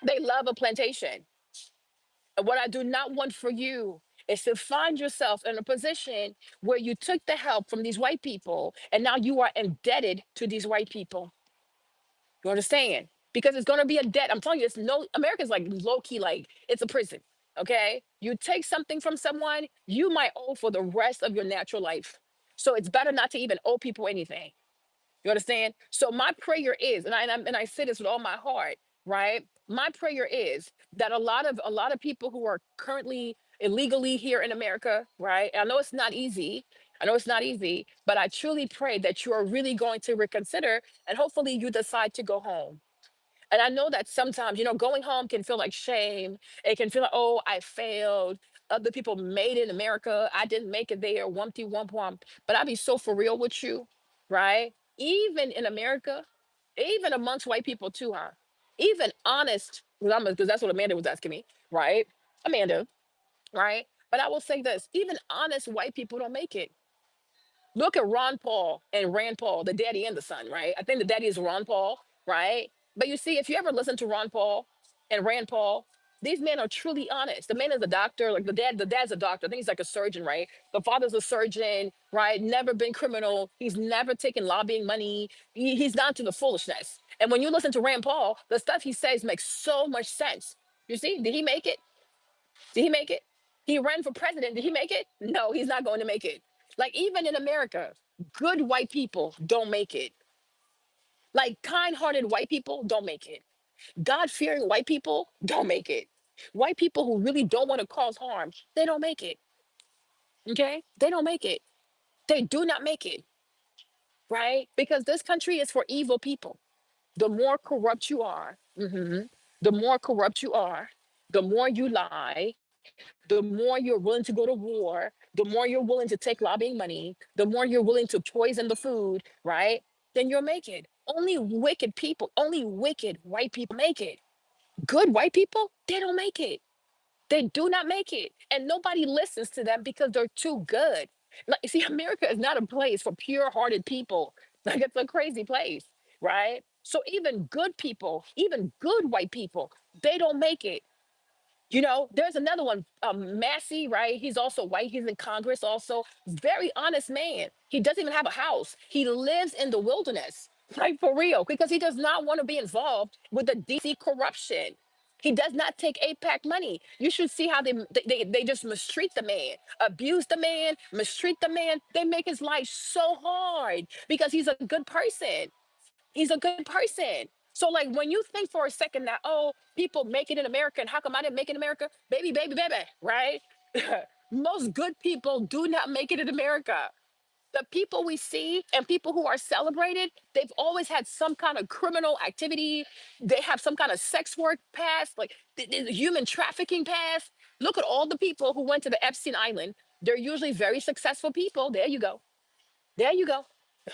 they love a plantation. And what I do not want for you is to find yourself in a position where you took the help from these white people and now you are indebted to these white people. You understand? Because it's gonna be a debt. I'm telling you, it's no America's like low key, like it's a prison. Okay. You take something from someone, you might owe for the rest of your natural life. So it's better not to even owe people anything. You understand? So my prayer is, and I say this with all my heart, right? My prayer is that a lot of people who are currently illegally here in America, right? I know it's not easy. I know it's not easy, but I truly pray that you are really going to reconsider and hopefully you decide to go home. And I know that sometimes, going home can feel like shame. It can feel like, oh, I failed. Other people made it in America. I didn't make it there. Wumpty wump wump. But I'll be so for real with you, right? Even in America, even amongst white people too, huh? Even honest, because that's what Amanda was asking me, right? Amanda, right? But I will say this: even honest white people don't make it. Look at Ron Paul and Rand Paul, the daddy and the son, right? I think the daddy is Ron Paul, right? But you see, if you ever listen to Ron Paul and Rand Paul, These men are truly honest. The man is a doctor, like the dad's a doctor. I think he's like a surgeon, right? The father's a surgeon, right? Never been criminal. He's never taken lobbying money. He's not to the foolishness. And when you listen to Rand Paul, the stuff he says makes so much sense. You see, did he make it? Did he make it? He ran for president. Did he make it? No, he's not going to make it. Like, even in America, good white people don't make it. Like, kind hearted white people don't make it. God fearing white people don't make it. White people who really don't want to cause harm, they don't make it. Okay? They don't make it. They do not make it, right? Because this country is for evil people. The more corrupt you are, the more corrupt you are, the more you lie, the more you're willing to go to war, the more you're willing to take lobbying money, the more you're willing to poison the food, right? Then you'll make it. Only wicked people, only wicked white people make it. Good white people, they don't make it. They do not make it. And nobody listens to them because they're too good. Like, see, America is not a place for pure hearted people. Like, it's a crazy place, right? So even good people, even good white people, they don't make it. There's another one, Massey, right? He's also white. He's in Congress also. Very honest man. He doesn't even have a house. He lives in the wilderness, like for real, because he does not want to be involved with the DC corruption. He does not take APAC money. You should see how they just mistreat the man, abuse the man, mistreat the man. They make his life so hard because he's a good person. He's a good person. So, like, when you think for a second that, oh, people make it in America and how come I didn't make it in America? Baby, baby, baby, right? Most good people do not make it in America. The people we see and people who are celebrated, they've always had some kind of criminal activity. They have some kind of sex work past, like human trafficking past. Look at all the people who went to the Epstein Island. They're usually very successful people. There you go. There you go.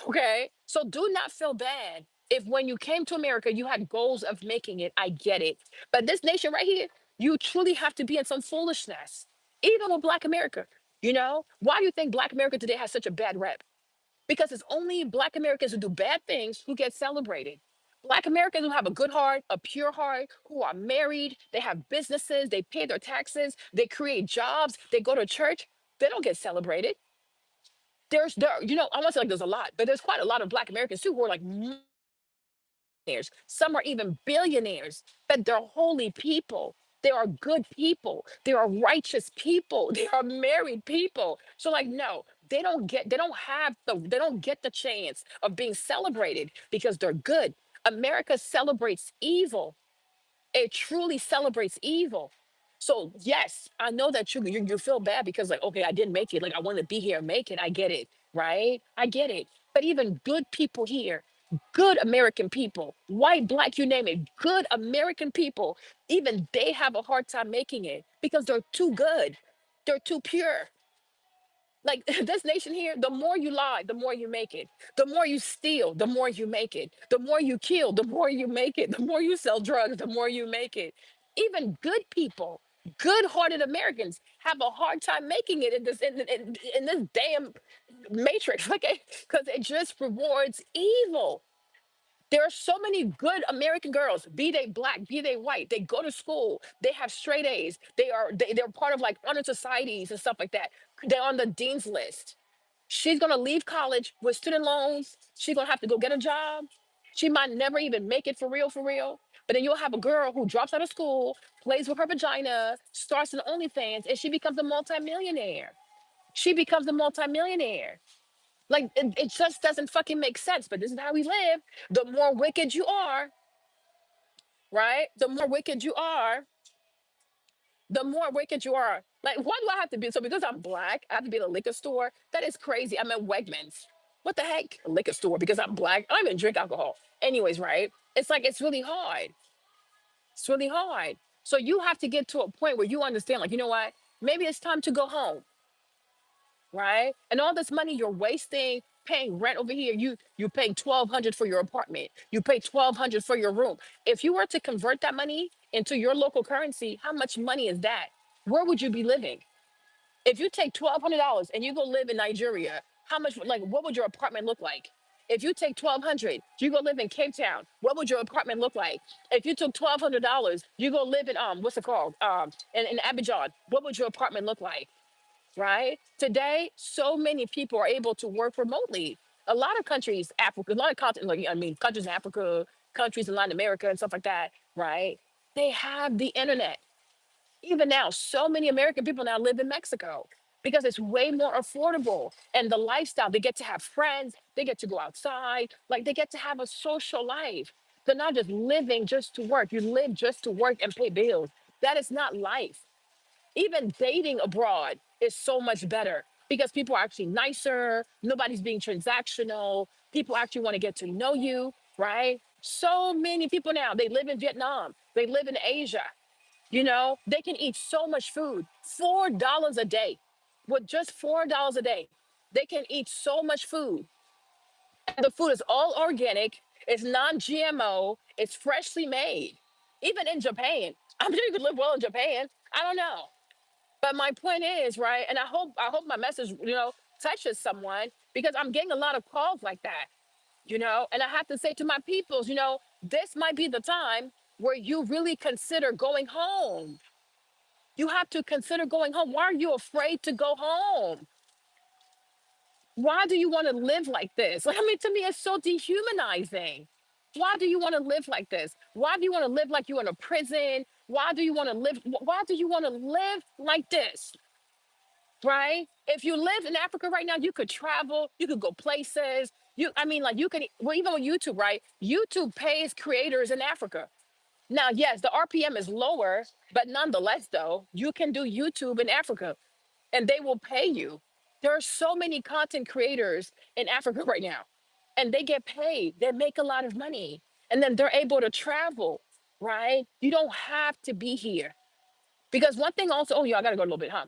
Okay. So do not feel bad if when you came to America, you had goals of making it. I get it. But this nation right here, you truly have to be in some foolishness, even with Black America. Why do you think Black America today has such a bad rep? Because it's only Black Americans who do bad things who get celebrated. Black Americans who have a good heart, a pure heart, who are married, they have businesses, they pay their taxes, they create jobs, they go to church, they don't get celebrated. I want to say like there's a lot, but there's quite a lot of Black Americans too who are like millionaires. Some are even billionaires, but they're holy people. They are good people. They are righteous people. They are married people. So, like, no, they don't get the chance of being celebrated because they're good. America celebrates evil. It truly celebrates evil. So yes, I know that you feel bad because, like, okay, I didn't make it. Like, I want to be here and make it. I get it, right? I get it. But even good people here, good American people, white, black, you name it, good American people, even they have a hard time making it because they're too good. They're too pure. Like, this nation here, the more you lie, the more you make it. The more you steal, the more you make it. The more you kill, the more you make it. The more you sell drugs, the more you make it. Even good people, good-hearted Americans have a hard time making it in this damn matrix, okay? Because it just rewards evil. There are so many good American girls, be they black, be they white. They go to school, they have straight A's. They're part of like honor societies and stuff like that. They're on the dean's list. She's gonna leave college with student loans. She's gonna have to go get a job. She might never even make it for real, for real. But then you'll have a girl who drops out of school, plays with her vagina, starts an OnlyFans, and she becomes a multimillionaire. She becomes a multimillionaire. Like, it just doesn't fucking make sense. But this is how we live. The more wicked you are, right? The more wicked you are, the more wicked you are. Like, why do I have to be? So because I'm black, I have to be in a liquor store. That is crazy. I'm at Wegmans. What the heck? A liquor store because I'm black. I don't even drink alcohol. Anyways, right? It's like it's really hard. It's really hard. So you have to get to a point where you understand, like, you know what? Maybe it's time to go home, right? And all this money you're wasting paying rent over here, you paying 1,200 for your apartment. You pay 1,200 for your room. If you were to convert that money into your local currency, how much money is that? Where would you be living? If you take $1,200 and you go live in Nigeria, how much, like, what would your apartment look like? If you take 1,200, you go live in Cape Town. What would your apartment look like? If you took $1,200, you go live in what's it called? In Abidjan. What would your apartment look like? Right? Today, so many people are able to work remotely. A lot of countries, Africa, a lot of countries, like, I mean, countries in Africa, countries in Latin America, and stuff like that, right? They have the internet. Even now, so many American people now live in Mexico because it's way more affordable. And the lifestyle, they get to have friends, they get to go outside, like they get to have a social life. They're not just living just to work. You live just to work and pay bills. That is not life. Even dating abroad is so much better because people are actually nicer. Nobody's being transactional. People actually want to get to know you, right? So many people now, they live in Vietnam, they live in Asia. They can eat so much food, $4 a day. With just $4 a day, they can eat so much food. And the food is all organic, it's non GMO, it's freshly made. Even in Japan, I'm sure you could live well in Japan. I don't know. But my point is, right, and I hope my message, touches someone because I'm getting a lot of calls like that, and I have to say to my peoples, this might be the time where you really consider going home. You have to consider going home. Why are you afraid to go home? Why do you want to live like this? Like, I mean, to me, it's so dehumanizing. Why do you want to live like this? Why do you want to live like you're in a prison? Why do you want to live? Why do you want to live like this? Right? If you live in Africa right now, you could travel, you could go places. I mean, like you can, well, even with YouTube, right? YouTube pays creators in Africa. Now, yes, the RPM is lower, but nonetheless, though, you can do YouTube in Africa and they will pay you. There are so many content creators in Africa right now, and they get paid. They make a lot of money, and then they're able to travel, right? You don't have to be here. Because one thing also, oh, yeah, I got to go a little bit, huh?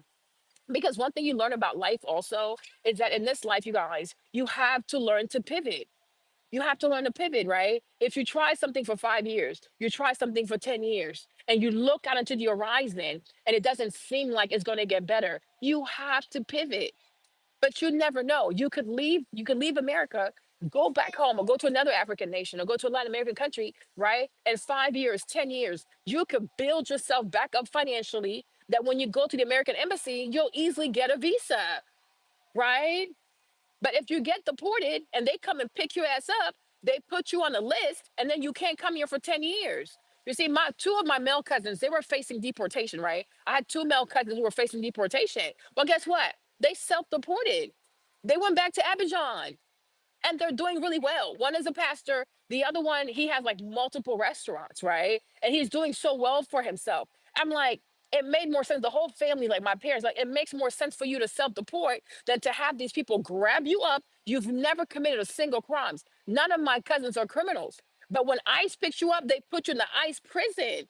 Because one thing you learn about life also is that in this life, you guys, you have to learn to pivot. You have to learn to pivot, right? If you try something for 5 years, you try something for 10 years, and you look out into the horizon and it doesn't seem like it's going to get better, you have to pivot. But you never know. You could leave America, go back home, or go to another African nation, or go to a Latin American country, right? In 5 years, 10 years, you could build yourself back up financially that when you go to the American embassy, you'll easily get a visa, right? But if you get deported and they come and pick your ass up, they put you on a list and then you can't come here for 10 years. You see, my two of my male cousins, they were facing deportation, right? I had two male cousins who were facing deportation. Well, guess what? They self-deported. They went back to Abidjan and they're doing really well. One is a pastor, the other one, he has like multiple restaurants, right? And he's doing so well for himself. I'm like, it made more sense. The whole family, like my parents, like it makes more sense for you to self-deport than to have these people grab you up. You've never committed a single crime. None of my cousins are criminals. But when ICE picks you up, they put you in the ICE prison.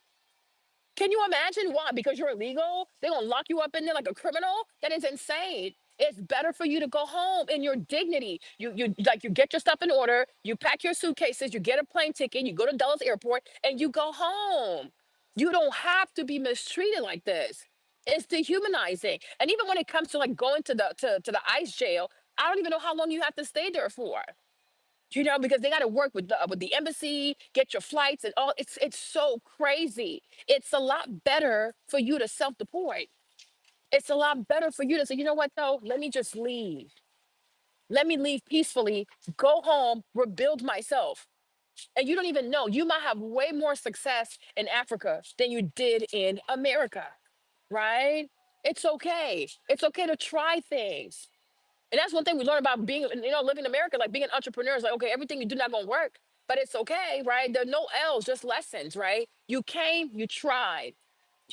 Can you imagine why? Because you're illegal? They're gonna lock you up in there like a criminal? That is insane. It's better for you to go home in your dignity. You get your stuff in order, you pack your suitcases, you get a plane ticket, you go to Dulles Airport, and you go home. You don't have to be mistreated like this. It's dehumanizing. And even when it comes to like going to the ICE jail, I don't even know how long you have to stay there for. Because they got to work with the embassy, get your flights and all. It's so crazy. It's a lot better for you to self-deport. It's a lot better for you to say, you know what though? Let me just leave. Let me leave peacefully, go home, rebuild myself. And you don't even know. You might have way more success in Africa than you did in America, right? It's okay. It's okay to try things. And that's one thing we learn about being, living in America, like being an entrepreneur is like, okay, everything you do not gonna work, but it's okay, right? There are no L's, just lessons, right? You came, you tried,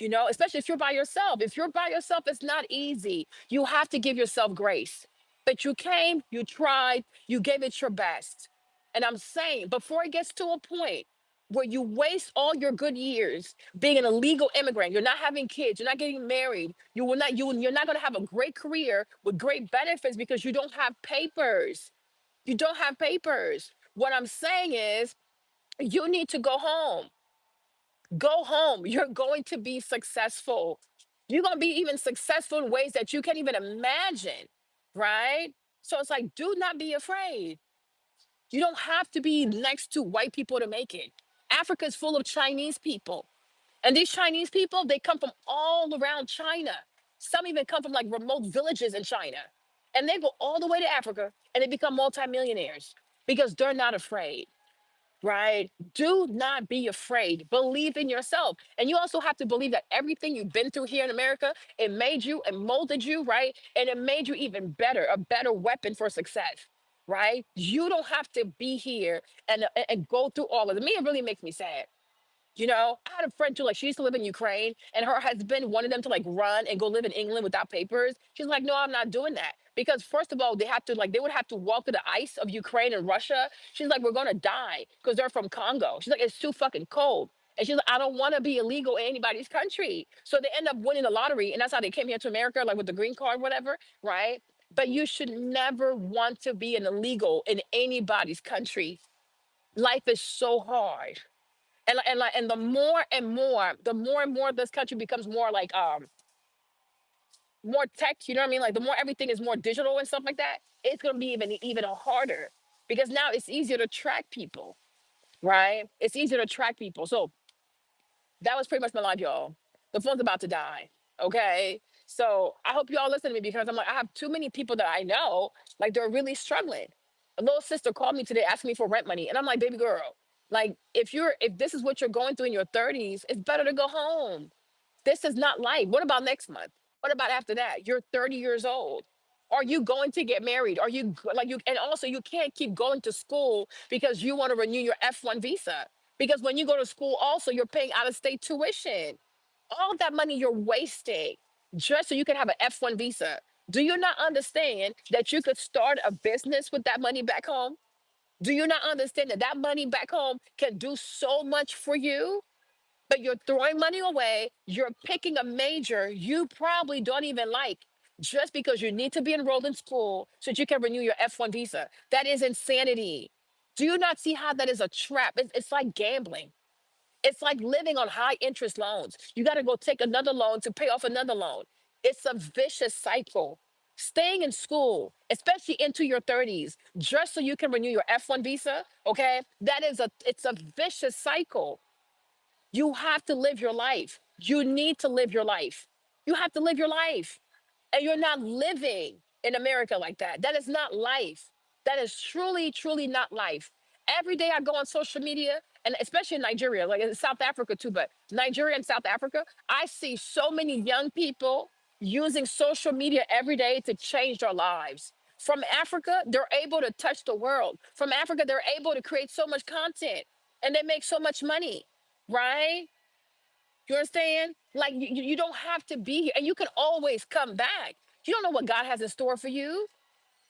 especially if you're by yourself. If you're by yourself, it's not easy. You have to give yourself grace. But you came, you tried, you gave it your best. And I'm saying, before it gets to a point where you waste all your good years being an illegal immigrant, you're not having kids, you're not getting married, you're not going to have a great career with great benefits because you don't have papers. You don't have papers. What I'm saying is, you need to go home. Go home. You're going to be successful. You're going to be even successful in ways that you can't even imagine, right? So it's like, do not be afraid. You don't have to be next to white people to make it. Africa is full of Chinese people. And these Chinese people, they come from all around China. Some even come from like remote villages in China. And they go all the way to Africa and they become multimillionaires because they're not afraid, right? Do not be afraid. Believe in yourself. And you also have to believe that everything you've been through here in America, it made you and molded you, right? And it made you even better, a better weapon for success, right? You don't have to be here and go through all of it. Me, it really makes me sad. I had a friend too, like she used to live in Ukraine and her husband wanted them to like run and go live in England without papers. She's like, no, I'm not doing that. Because first of all, they would have to walk through the ice of Ukraine and Russia. She's like, we're gonna die because they're from Congo. She's like, it's too fucking cold. And she's like, I don't want to be illegal in anybody's country. So they end up winning the lottery, and that's how they came here to America, like with the green card, whatever, right? But you should never want to be an illegal in anybody's country. Life is so hard, and the more and more this country becomes more like more tech, you know what I mean, like the more everything is more digital and stuff like that, it's going to be even harder because now it's easier to track people, right? It's easier to track people. So that was pretty much my life, y'all. The phone's about to die. Okay. So I hope y'all listen to me because I'm like, I have too many people that I know, like they're really struggling. A little sister called me today asking me for rent money. And I'm like, baby girl, like if this is what you're going through in your 30s, it's better to go home. This is not life. What about next month? What about after that? You're 30 years old. Are you going to get married? Are you like you? And also, you can't keep going to school because you want to renew your F1 visa. Because when you go to school, also, you're paying out of state tuition. All that money you're wasting just so you can have an F1 visa. Do you not understand that you could start a business with that money back home? Do you not understand that that money back home can do so much for you? But you're throwing money away. You're picking a major you probably don't even like just because you need to be enrolled in school so that you can renew your F1 visa. That is insanity. Do you not see how that is a trap? It's like gambling. It's like living on high interest loans. You got to go take another loan to pay off another loan. It's a vicious cycle. Staying in school, especially into your 30s, just so you can renew your F1 visa, okay? It's a vicious cycle. You have to live your life. You need to live your life. You have to live your life. And you're not living in America like that. That is not life. That is truly, truly not life. Every day I go on social media, and especially in Nigeria, like in South Africa too, but Nigeria and South Africa, I see so many young people using social media every day to change their lives. From Africa, they're able to touch the world. From Africa, they're able to create so much content and they make so much money, right? You understand? Like you don't have to be here and you can always come back. You don't know what God has in store for you.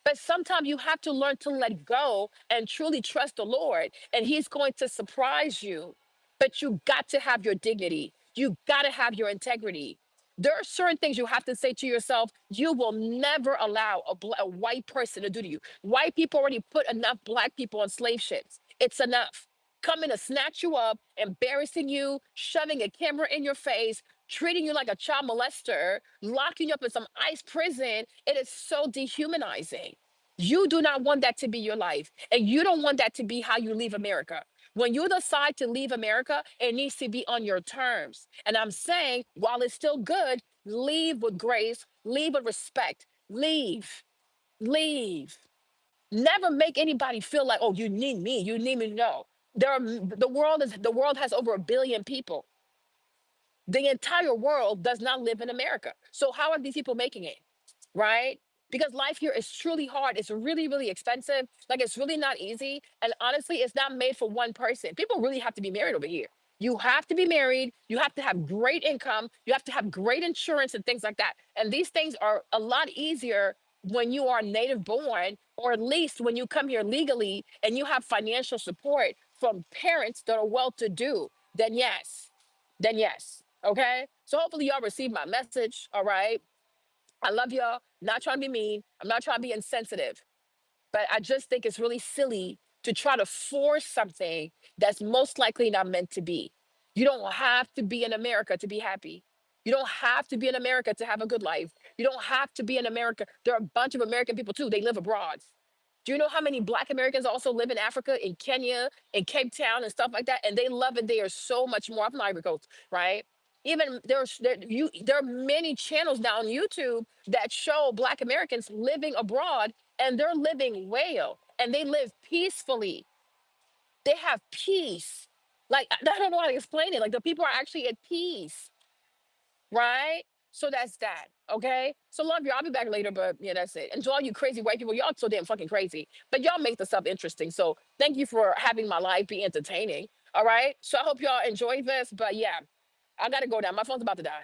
But sometimes you have to learn to let go and truly trust the Lord, and He's going to surprise you. But you got to have your dignity. You got to have your integrity. There are certain things you have to say to yourself, you will never allow a white person to do to you. White people already put enough black people on slave ships. It's enough. Coming to snatch you up, embarrassing you, shoving a camera in your face, treating you like a child molester, locking you up in some ICE prison. It is so dehumanizing. You do not want that to be your life. And you don't want that to be how you leave America. When you decide to leave America, it needs to be on your terms. And I'm saying, while it's still good, leave with grace, leave with respect, leave, leave. Never make anybody feel like, oh, you need me, you need me. No. The world has over 1 billion people. The entire world does not live in America. So how are these people making it? Right? Because life here is truly hard. It's really, really expensive. Like it's really not easy. And honestly, it's not made for one person. People really have to be married over here. You have to be married. You have to have great income. You have to have great insurance and things like that. And these things are a lot easier when you are native born, or at least when you come here legally and you have financial support from parents that are well to do, then yes. Then yes. Okay. So hopefully y'all receive my message. All right. I love y'all. Not trying to be mean. I'm not trying to be insensitive, but I just think it's really silly to try to force something that's most likely not meant to be. You don't have to be in America to be happy. You don't have to be in America to have a good life. You don't have to be in America. There are a bunch of American people too. They live abroad. Do you know how many Black Americans also live in Africa, in Kenya, in Cape Town, and stuff like that? And they love it there so much more. I'm from Ivory Coast, right? Even there are many channels now on YouTube that show Black Americans living abroad, and they're living well, and they live peacefully. They have peace. Like I don't know how to explain it. Like the people are actually at peace, right? So that's that. Okay. So love you. I'll be back later, but yeah, that's it. And to all you crazy white people, y'all so damn fucking crazy. But y'all make the stuff interesting. So thank you for having my life be entertaining. All right. So I hope y'all enjoy this. But yeah, I gotta go now. My phone's about to die.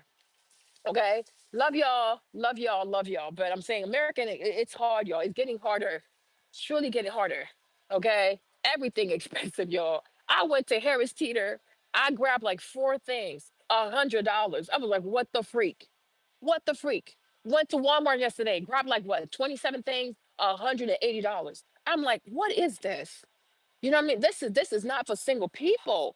Okay. Love y'all. Love y'all. Love y'all. But I'm saying American, it's hard, y'all. It's getting harder. It's truly getting harder. Okay. Everything expensive, y'all. I went to Harris Teeter. I grabbed like four things, $100. I was like, what the freak? What the freak? Went to Walmart yesterday, grabbed like what, 27 things, $180. I'm like, what is this? You know what I mean? This is not for single people.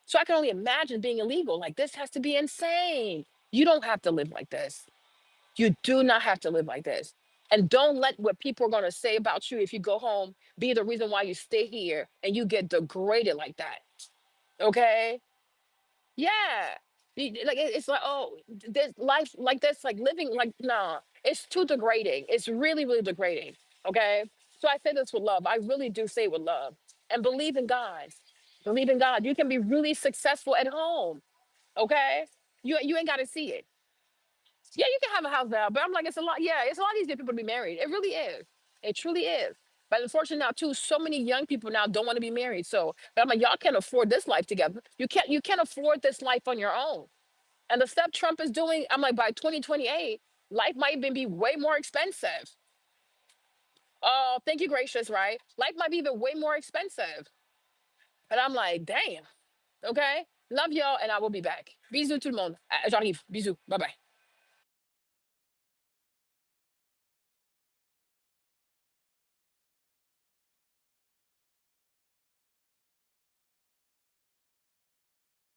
So I can only imagine being illegal. Like this has to be insane. You don't have to live like this. You do not have to live like this. And don't let what people are going to say about you if you go home be the reason why you stay here and you get degraded like that. Okay? Yeah. Like it's like, oh, this life like this, like living like nah. It's too degrading. It's really, really degrading. Okay. So I say this with love. I really do say it with love. And believe in God. Believe in God. You can be really successful at home. Okay. You ain't gotta see it. Yeah, you can have a house now, but I'm like, it's a lot. Yeah, it's a lot easier for people to be married. It really is. It truly is. But unfortunately now too, so many young people now don't want to be married. So, but I'm like, y'all can't afford this life together. You can't afford this life on your own. And the stuff Trump is doing, I'm like, by 2028, life might even be way more expensive. Oh, thank you, gracious, right? Life might be even way more expensive. And I'm like, damn. Okay. Love y'all, and I will be back. Bisous tout le monde. J'arrive. Bisous. Bye bye.